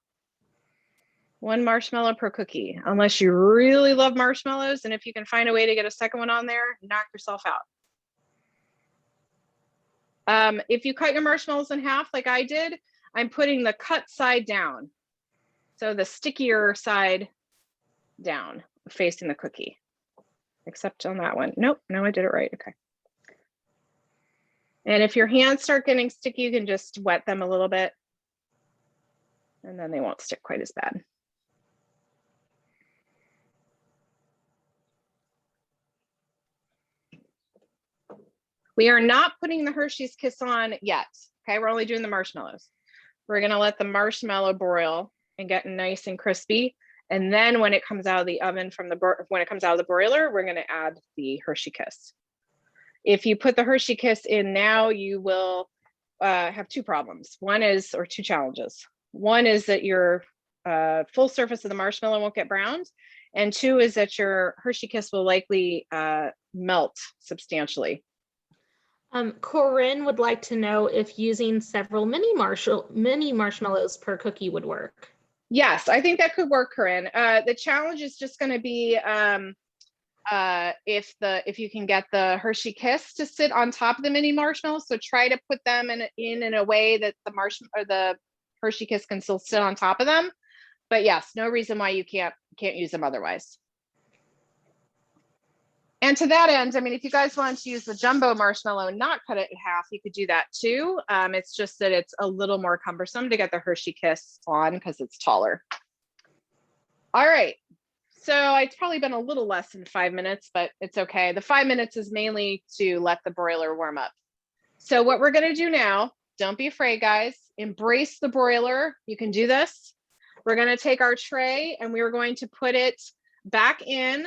One marshmallow per cookie, unless you really love marshmallows. And if you can find a way to get a second one on there, knock yourself out. If you cut your marshmallows in half like I did, I'm putting the cut side down. So the stickier side down, facing the cookie. Except on that one. Nope, no, I did it right. Okay. And if your hands start getting sticky, you can just wet them a little bit. And then they won't stick quite as bad. We are not putting the Hershey's Kiss on yet. Okay, we're only doing the marshmallows. We're gonna let the marshmallow broil and get nice and crispy. And then when it comes out of the oven when it comes out of the broiler, we're gonna add the Hershey Kiss. If you put the Hershey Kiss in now, you will have two problems. Two challenges. One is that your full surface of the marshmallow won't get browned. And two is that your Hershey Kiss will likely melt substantially. Corinne would like to know if using several mini marshmallows per cookie would work. Yes, I think that could work, Corinne. The challenge is just going to be if you can get the Hershey Kiss to sit on top of the mini marshmallows. So try to put them in a way that the Hershey Kiss can still sit on top of them. But yes, no reason why you can't use them otherwise. And to that end, I mean, if you guys want to use the jumbo marshmallow and not cut it in half, you could do that too. It's just that it's a little more cumbersome to get the Hershey Kiss on because it's taller. All right, so it's probably been a little less than 5 minutes, but it's okay. The 5 minutes is mainly to let the broiler warm up. So what we're gonna do now, don't be afraid, guys. Embrace the broiler. You can do this. We're gonna take our tray and we're going to put it back in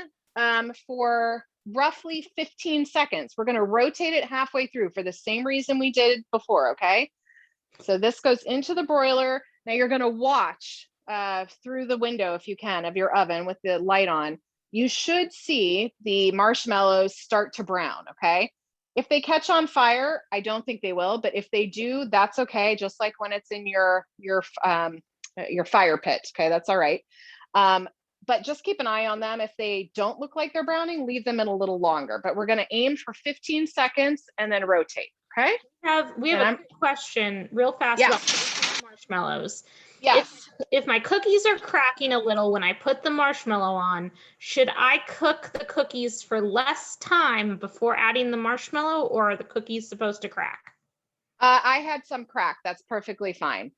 for roughly 15 seconds. We're going to rotate it halfway through for the same reason we did before, okay? So this goes into the broiler. Now you're going to watch through the window, if you can, of your oven with the light on. You should see the marshmallows start to brown, okay? If they catch on fire, I don't think they will, but if they do, that's okay. Just like when it's in your fire pit, okay? That's all right. But just keep an eye on them. If they don't look like they're browning, leave them in a little longer. But we're going to aim for 15 seconds and then rotate. Okay. We have a quick question real fast about marshmallows. Yes. If my cookies are cracking a little when I put the marshmallow on, should I cook the cookies for less time before adding the marshmallow, or are the cookies supposed to crack? I had some crack. That's perfectly fine.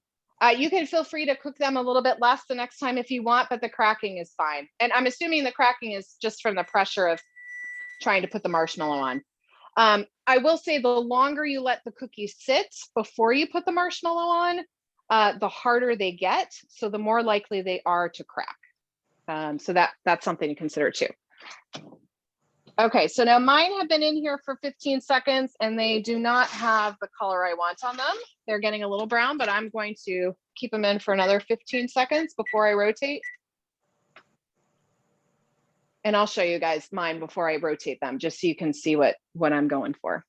You can feel free to cook them a little bit less the next time if you want, but the cracking is fine. And I'm assuming the cracking is just from the pressure of trying to put the marshmallow on. I will say the longer you let the cookies sit before you put the marshmallow on, the harder they get. So the more likely they are to crack. So that's something to consider too. Okay, so now mine have been in here for 15 seconds and they do not have the color I want on them. They're getting a little brown, but I'm going to keep them in for another 15 seconds before I rotate. And I'll show you guys mine before I rotate them, just so you can see what I'm going for.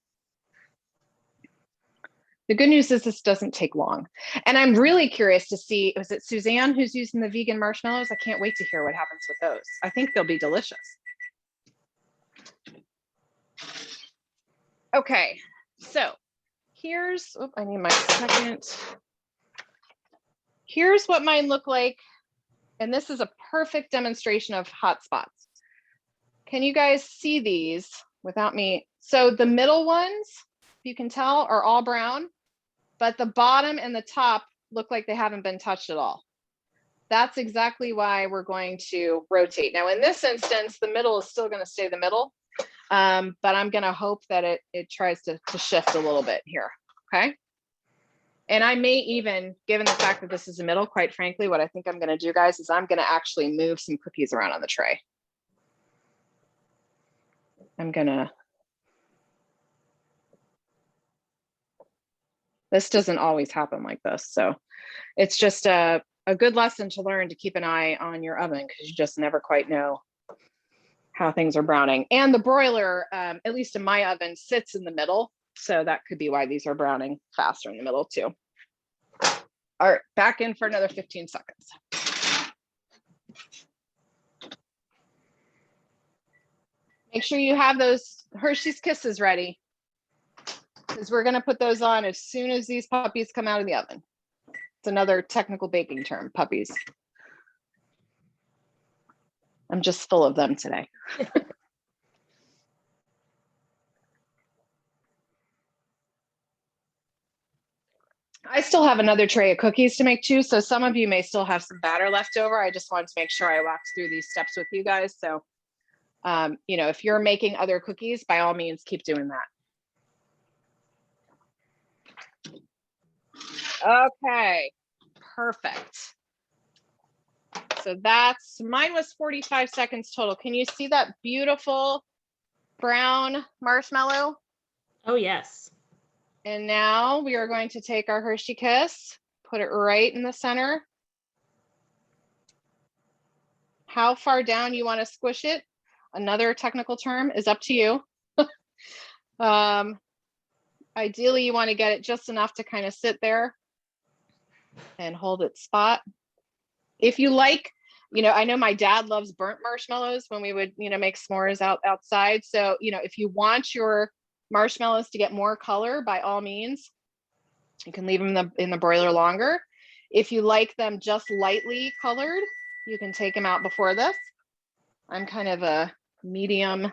The good news is this doesn't take long. And I'm really curious to see, was it Suzanne who's using the vegan marshmallows? I can't wait to hear what happens with those. I think they'll be delicious. Okay, so here's, I need my second. Here's what mine look like. And this is a perfect demonstration of hot spots. Can you guys see these without me? So the middle ones, if you can tell, are all brown, but the bottom and the top look like they haven't been touched at all. That's exactly why we're going to rotate. Now in this instance, the middle is still going to stay the middle. But I'm going to hope that it tries to shift a little bit here. Okay. And I may even, given the fact that this is the middle, quite frankly, what I think I'm going to do, guys, is I'm going to actually move some cookies around on the tray. This doesn't always happen like this. So it's just a good lesson to learn to keep an eye on your oven, because you just never quite know how things are browning. And the broiler, at least in my oven, sits in the middle. So that could be why these are browning faster in the middle too. All right, back in for another 15 seconds. Make sure you have those Hershey's Kisses ready, because we're gonna put those on as soon as these puppies come out of the oven. It's another technical baking term, puppies. I'm just full of them today. I still have another tray of cookies to make too, so some of you may still have some batter left over. I just wanted to make sure I walked through these steps with you guys. So, you know, if you're making other cookies, by all means, keep doing that. Okay, perfect. So mine was 45 seconds total. Can you see that beautiful brown marshmallow? Oh, yes. And now we are going to take our Hershey Kiss, put it right in the center. How far down you want to squish it, another technical term, is up to you. Ideally, you want to get it just enough to kind of sit there and hold its spot. If you like, you know, I know my dad loves burnt marshmallows when we would, you know, make s'mores outside. So, you know, if you want your marshmallows to get more color, by all means, you can leave them in the broiler longer. If you like them just lightly colored, you can take them out before this. I'm kind of a medium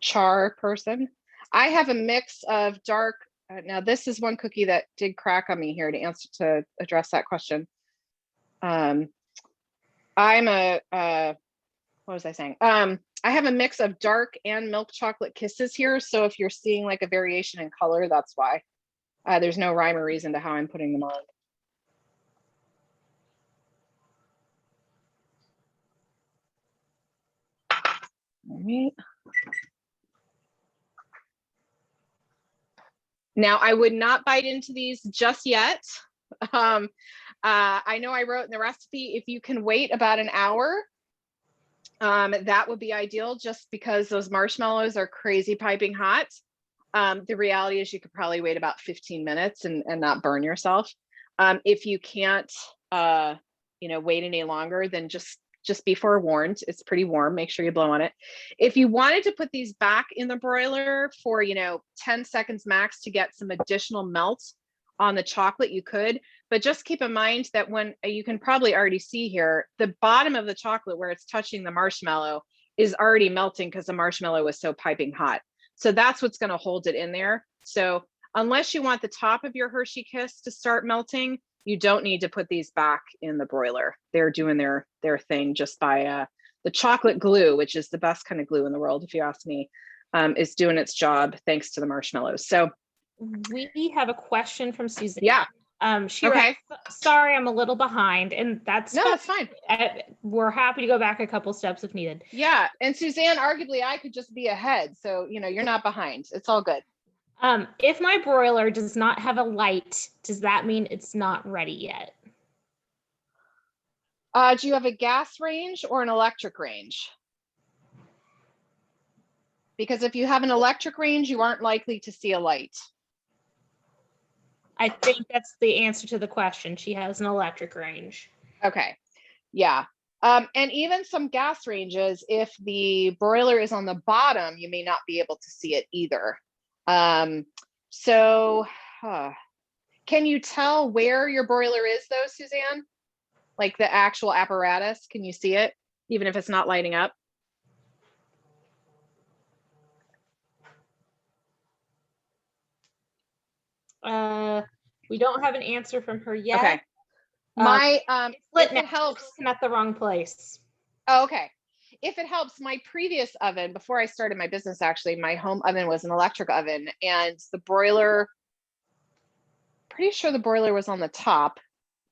char person. I have a mix of dark. Now this is one cookie that did crack on me here to address that question. I'm what was I saying? I have a mix of dark and milk chocolate kisses here. So if you're seeing like a variation in color, that's why. There's no rhyme or reason to how I'm putting them on. All right. Now I would not bite into these just yet. I know I wrote in the recipe, if you can wait about an hour, that would be ideal, just because those marshmallows are crazy piping hot. The reality is you could probably wait about 15 minutes and not burn yourself. If you can't, you know, wait any longer, then just be forewarned. It's pretty warm. Make sure you blow on it. If you wanted to put these back in the broiler for, you know, 10 seconds max to get some additional melt on the chocolate, you could. But just keep in mind that when you can probably already see here, the bottom of the chocolate where it's touching the marshmallow is already melting because the marshmallow was so piping hot. So that's what's going to hold it in there. So unless you want the top of your Hershey Kiss to start melting, you don't need to put these back in the broiler. They're doing their thing just by the chocolate glue, which is the best kind of glue in the world, if you ask me, is doing its job thanks to the marshmallows. So we have a question from Suzanne. Yeah. She writes, sorry, I'm a little behind, and that's fine. We're happy to go back a couple steps if needed. Yeah, and Suzanne, arguably I could just be ahead, so you know you're not behind. It's all good. If my broiler does not have a light, does that mean it's not ready yet? Do you have a gas range or an electric range? Because if you have an electric range, you aren't likely to see a light. I think that's the answer to the question. She has an electric range. Okay, yeah. And even some gas ranges, if the broiler is on the bottom, you may not be able to see it either. Can you tell where your broiler is though, Suzanne? Like the actual apparatus, can you see it, even if it's not lighting up? We don't have an answer from her yet. Okay. If it helps, looking at the wrong place. Oh, okay. If it helps, my previous oven, before I started my business, actually, my home oven was an electric oven, and the broiler pretty sure the broiler was on the top,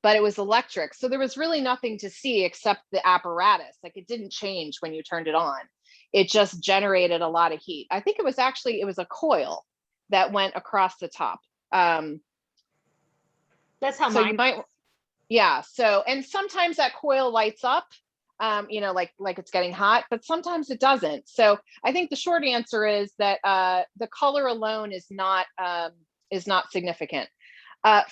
but it was electric. So there was really nothing to see except the apparatus. Like it didn't change when you turned it on. It just generated a lot of heat. I think it was a coil that went across the top. That's how so mine. You might, yeah. So, and sometimes that coil lights up, you know, like it's getting hot, but sometimes it doesn't. So I think the short answer is that the color alone is not significant.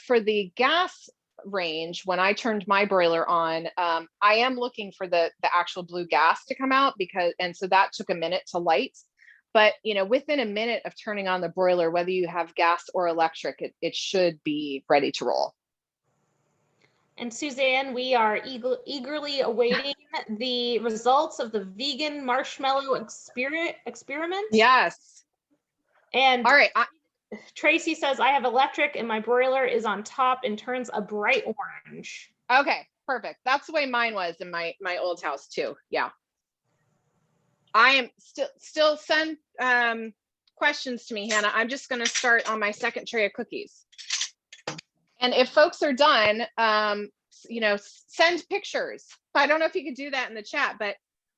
For the gas range, when I turned my broiler on, I am looking for the actual blue gas to come out, and so that took a minute to light. But you know, within a minute of turning on the broiler, whether you have gas or electric, it should be ready to roll. And Suzanne, we are eagerly awaiting the results of the vegan marshmallow experiment. Yes. And all right. Tracy says, I have electric and my broiler is on top and turns a bright orange. Okay, perfect. That's the way mine was in my old house too. Yeah. I am still send questions to me, Hannah. I'm just going to start on my second tray of cookies. And if folks are done, you know, send pictures. I don't know if you could do that in the chat, but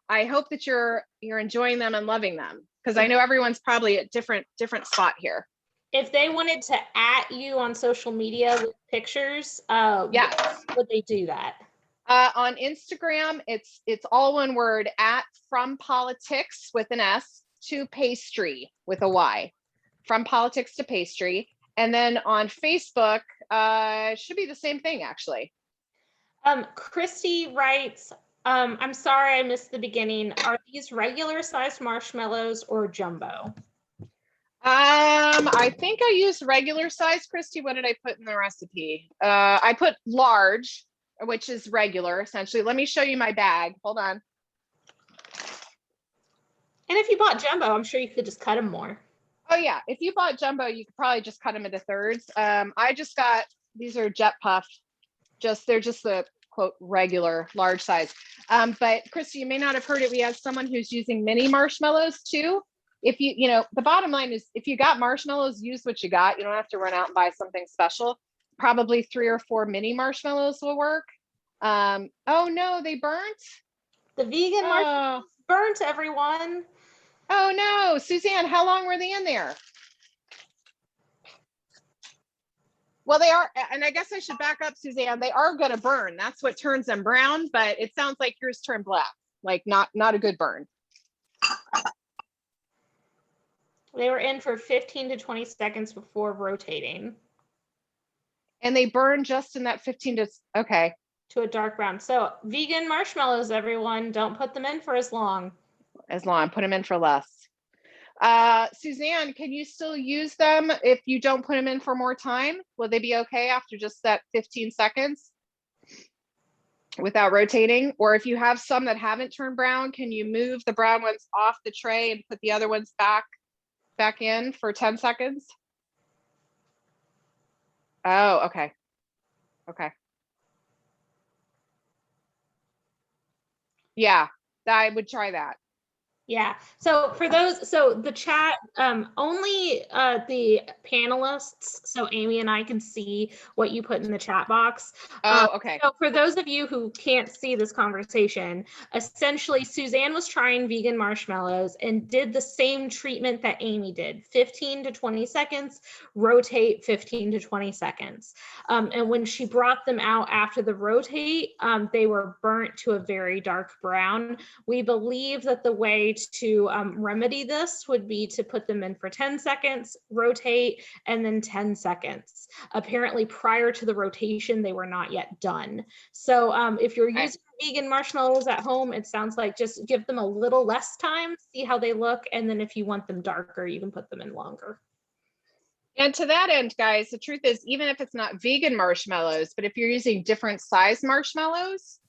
I hope that you're enjoying them and loving them, because I know everyone's probably at different spot here. If they wanted to @ you on social media with pictures, yes, would they do that? On Instagram, it's all one word, @FromPolitics with an S to pastry with a Y. From politics to pastry. And then on Facebook, should be the same thing actually. Christy writes, I'm sorry I missed the beginning. Are these regular sized marshmallows or jumbo? I think I used regular size, Christy. What did I put in the recipe? I put large, which is regular essentially. Let me show you my bag. Hold on. And if you bought jumbo, I'm sure you could just cut them more. Oh yeah, if you bought jumbo, you could probably just cut them into thirds. I just got, these are Jet Puff. They're just the quote regular large size. But Christy, you may not have heard it. We have someone who's using mini marshmallows too. If you know, the bottom line is if you got marshmallows, use what you got. You don't have to run out and buy something special. Probably 3 or 4 mini marshmallows will work. Oh no, they burnt. The vegan marshmallows burnt, everyone. Oh no, Suzanne, how long were they in there? Well, they are, and I guess I should back up, Suzanne. They are going to burn. That's what turns them brown, but it sounds like yours turned black, like not a good burn. They were in for 15 to 20 seconds before rotating. And they burn just in that 15 to, okay. To a dark brown. So vegan marshmallows, everyone, don't put them in for as long. Put them in for less. Suzanne, can you still use them if you don't put them in for more time? Will they be okay after just that 15 seconds without rotating? Or if you have some that haven't turned brown, can you move the brown ones off the tray and put the other ones back in for 10 seconds? Oh, okay. Okay. Yeah, I would try that. Yeah. So for those, so the chat, only the panelists, so Amy and I can see what you put in the chat box. Oh, okay. So for those of you who can't see this conversation, essentially Suzanne was trying vegan marshmallows and did the same treatment that Amy did, 15 to 20 seconds, rotate 15 to 20 seconds. And when she brought them out after the rotate, they were burnt to a very dark brown. We believe that the way to remedy this would be to put them in for 10 seconds, rotate, and then 10 seconds. Apparently prior to the rotation, they were not yet done. So if you're using vegan marshmallows at home, it sounds like just give them a little less time, see how they look, and then if you want them darker, you can put them in longer. And to that end, guys, the truth is, even if it's not vegan marshmallows, but if you're using different size marshmallows,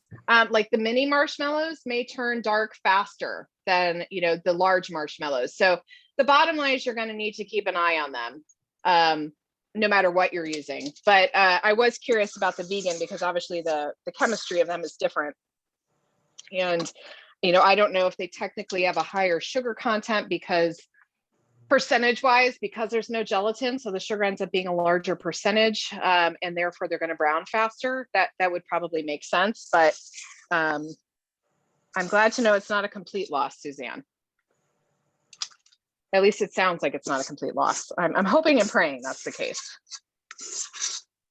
like the mini marshmallows may turn dark faster than, you know, the large marshmallows. So the bottom line is you're going to need to keep an eye on them, no matter what you're using. But I was curious about the vegan because obviously the chemistry of them is different. And, you know, I don't know if they technically have a higher sugar content because percentage wise, because there's no gelatin, so the sugar ends up being a larger percentage, and therefore they're going to brown faster. That would probably make sense, but I'm glad to know it's not a complete loss, Suzanne. At least it sounds like it's not a complete loss. I'm hoping and praying that's the case.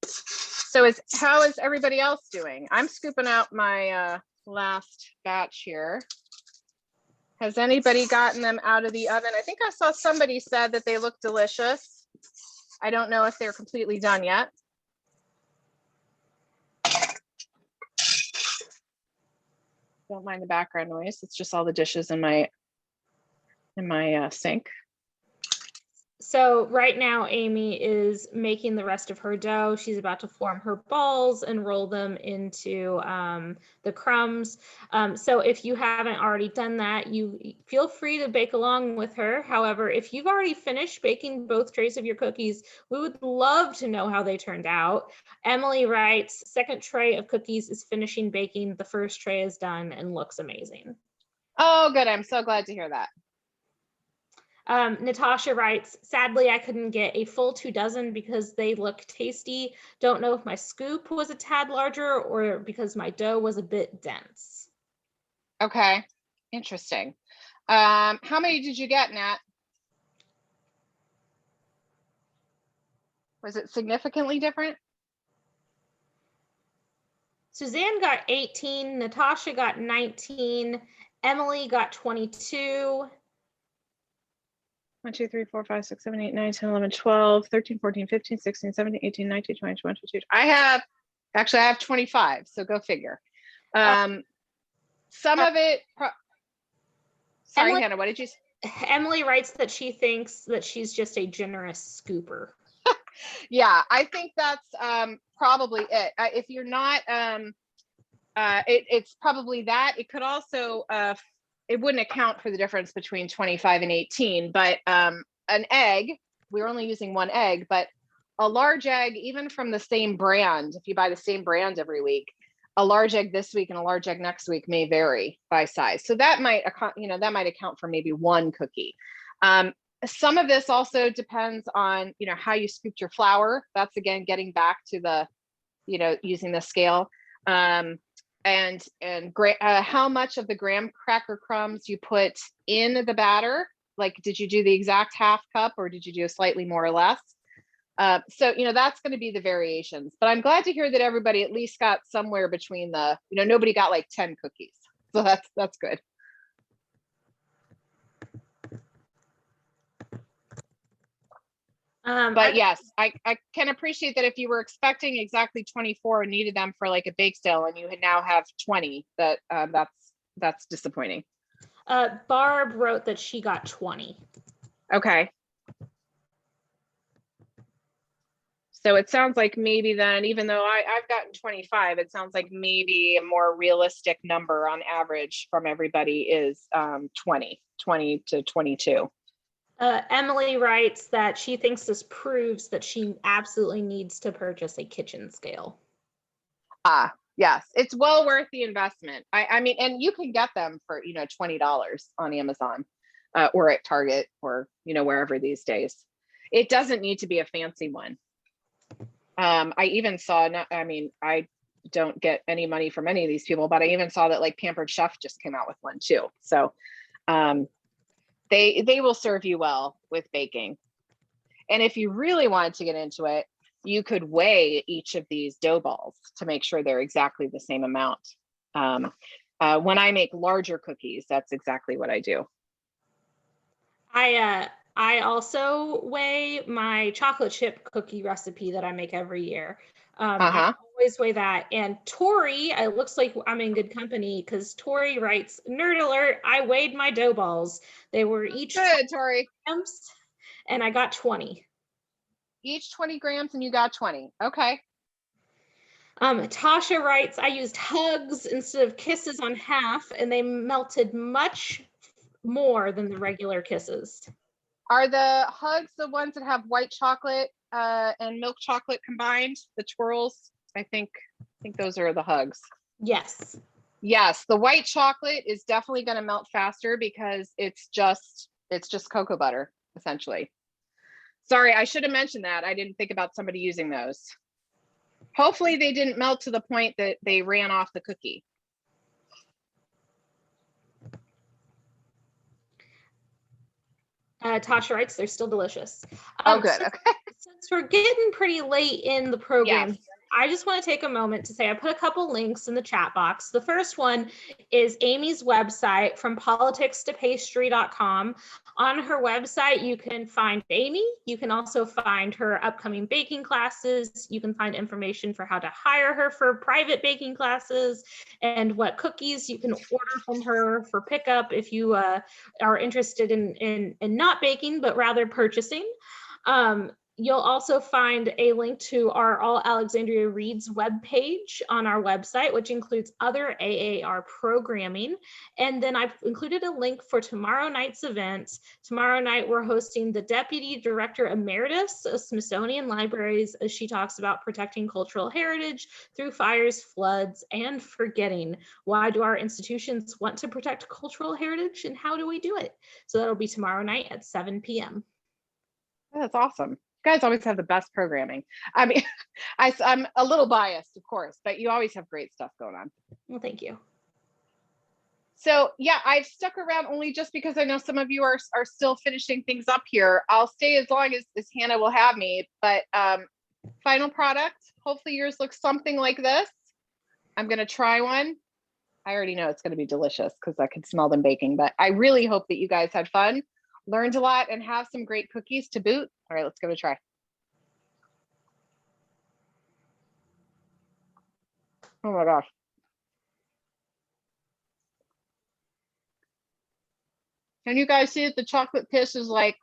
So how is everybody else doing? I'm scooping out my last batch here. Has anybody gotten them out of the oven? I think I saw somebody said that they look delicious. I don't know if they're completely done yet. Don't mind the background noise. It's just all the dishes in my sink. So right now, Amy is making the rest of her dough. She's about to form her balls and roll them into the crumbs. So if you haven't already done that, you feel free to bake along with her. However, if you've already finished baking both trays of your cookies, we would love to know how they turned out. Emily writes, second tray of cookies is finishing baking. The first tray is done and looks amazing. Oh, good. I'm so glad to hear that. Natasha writes, sadly, I couldn't get a full 2 dozen because they look tasty. Don't know if my scoop was a tad larger or because my dough was a bit dense. Okay, interesting. How many did you get, Nat? Was it significantly different? Suzanne got 18, Natasha got 19, Emily got 22. 1, 2, 3, 4, 5, 6, 7, 8, 9, 10, 11, 12, 13, 14, 15, 16, 17, 18, 19, 20, 21, 22. I have 25, so go figure. Some of it, sorry, Emily, Hannah, what did you say? Emily writes that she thinks that she's just a generous scooper. Yeah, I think that's probably it. If you're not, it's probably that. It could also, it wouldn't account for the difference between 25 and 18, but an egg, we're only using 1 egg, but a large egg, even from the same brand, if you buy the same brand every week, a large egg this week and a large egg next week may vary by size. So that might, that might account for maybe 1 cookie. Some of this also depends on, how you scooped your flour. That's again, getting back to the, using the scale. And how much of the graham cracker crumbs you put in the batter? Like, did you do the exact half cup or did you do slightly more or less? So, that's going to be the variations, but I'm glad to hear that everybody at least got somewhere between the, nobody got like 10 cookies. So that's good. But yes, I can appreciate that if you were expecting exactly 24 and needed them for like a bake sale and you now have 20, that's disappointing. Barb wrote that she got 20. Okay. So it sounds like maybe then, even though I've gotten 25, it sounds like maybe a more realistic number on average from everybody is 20 to 22. Emily writes that she thinks this proves that she absolutely needs to purchase a kitchen scale. Yes, it's well worth the investment. I mean, and you can get them for, $20 on Amazon or at Target or, wherever these days. It doesn't need to be a fancy one. I even saw, I don't get any money from any of these people, but I even saw that like Pampered Chef just came out with one too. So they will serve you well with baking. And if you really wanted to get into it, you could weigh each of these dough balls to make sure they're exactly the same amount. When I make larger cookies, that's exactly what I do. I also weigh my chocolate chip cookie recipe that I make every year. I always weigh that. And Tori, it looks like I'm in good company because Tori writes, nerd alert, I weighed my dough balls. They were each good, Tori. Grams, and I got 20. Each 20 grams and you got 20. Okay. Tasha writes, I used hugs instead of kisses on half, and they melted much more than the regular kisses. Are the hugs the ones that have white chocolate and milk chocolate combined? The twirls? I think those are the hugs. Yes. Yes, the white chocolate is definitely going to melt faster because it's just cocoa butter. essentially. Sorry, I should have mentioned that. I didn't think about somebody using those. Hopefully they didn't melt to the point that they ran off the cookie. Tasha writes, they're still delicious. Oh, good. Okay. Since we're getting pretty late in the program, Yes. I just want to take a moment to say I put a couple links in the chat box. The first one is Amy's website, from politicstopastry.com. On her website, you can find Amy. You can also find her upcoming baking classes. You can find information for how to hire her for private baking classes and what cookies you can order from her for pickup if you are interested in not baking, but rather purchasing. You'll also find a link to our All Alexandria Reads webpage on our website, which includes other AAR programming. And then I've included a link for tomorrow night's event. Tomorrow night, we're hosting the Deputy Director Emeritus of Smithsonian Libraries as she talks about protecting cultural heritage through fires, floods, and forgetting. Why do our institutions want to protect cultural heritage, and how do we do it? So that'll be tomorrow night at 7 p.m. That's awesome. You guys always have the best programming. I mean, I'm a little biased, of course, but you always have great stuff going on. Well, thank you. So yeah, I've stuck around only just because I know some of you are still finishing things up here. I'll stay as long as Hannah will have me, but final product, hopefully yours looks something like this. I'm gonna try one. I already know it's gonna be delicious because I can smell them baking, but I really hope that you guys had fun, learned a lot, and have some great cookies to boot. All right, let's give it a try. Oh my gosh. Can you guys see that the chocolate kiss is like,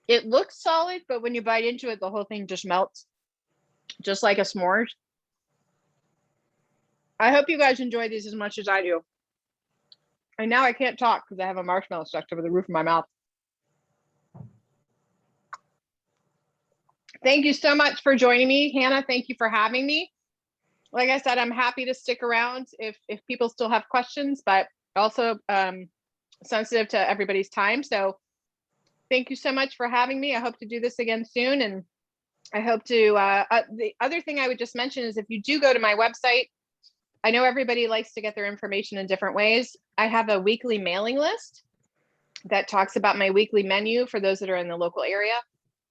it looks solid, but when you bite into it, the whole thing just melts, just like a s'mores. I hope you guys enjoy these as much as I do. And now I can't talk because I have a marshmallow stuck over the roof of my mouth. Thank you so much for joining me. Hannah, thank you for having me. Like I said, I'm happy to stick around if people still have questions, but also sensitive to everybody's time. So thank you so much for having me. I hope to do this again soon. And I hope to, the other thing I would just mention is if you do go to my website, I know everybody likes to get their information in different ways. I have a weekly mailing list that talks about my weekly menu for those that are in the local area,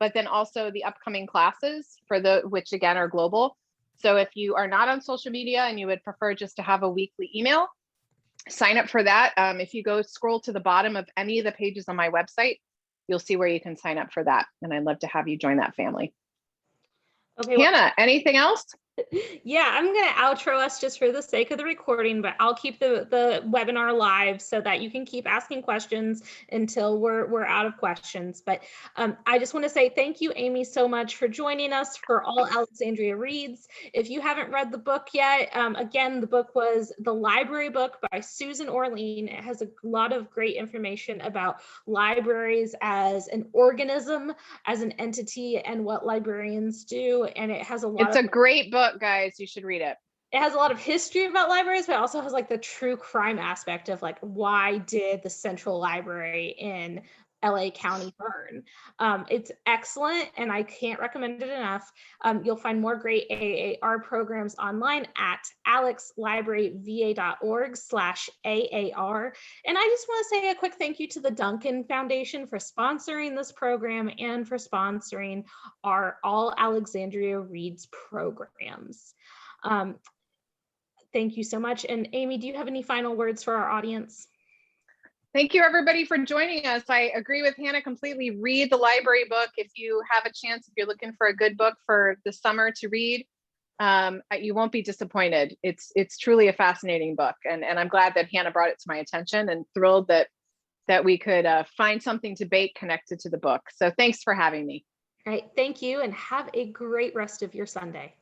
but then also the upcoming classes for which again are global. So if you are not on social media and you would prefer just to have a weekly email, sign up for that. If you go scroll to the bottom of any of the pages on my website, you'll see where you can sign up for that. And I'd love to have you join that family. Okay, Hannah, anything else? Yeah, I'm going to outro us just for the sake of the recording, but I'll keep the webinar live so that you can keep asking questions until we're out of questions. But I just want to say thank you, Amy, so much for joining us for All Alexandria Reads. If you haven't read the book yet, again, the book was The Library Book by Susan Orlean. It has a lot of great information about libraries as an organism, as an entity, and what librarians do. And it has a lot It's a great book, guys. You should read it. It has a lot of history about libraries, but it also has like the true crime aspect of like, why did the Central Library in LA County burn? It's excellent, and I can't recommend it enough. You'll find more great AAR programs online at alexlibraryva.org/AAR. And I just want to say a quick thank you to the Duncan Foundation for sponsoring this program and for sponsoring our All Alexandria Reads programs. Thank you so much. And Amy, do you have any final words for our audience? Thank you, everybody, for joining us. I agree with Hannah completely. Read the library book if you have a chance, if you're looking for a good book for the summer to read. You won't be disappointed. It's truly a fascinating book. And I'm glad that Hannah brought it to my attention, and thrilled that we could find something to bake connected to the book. So thanks for having me. All right, thank you, and have a great rest of your Sunday.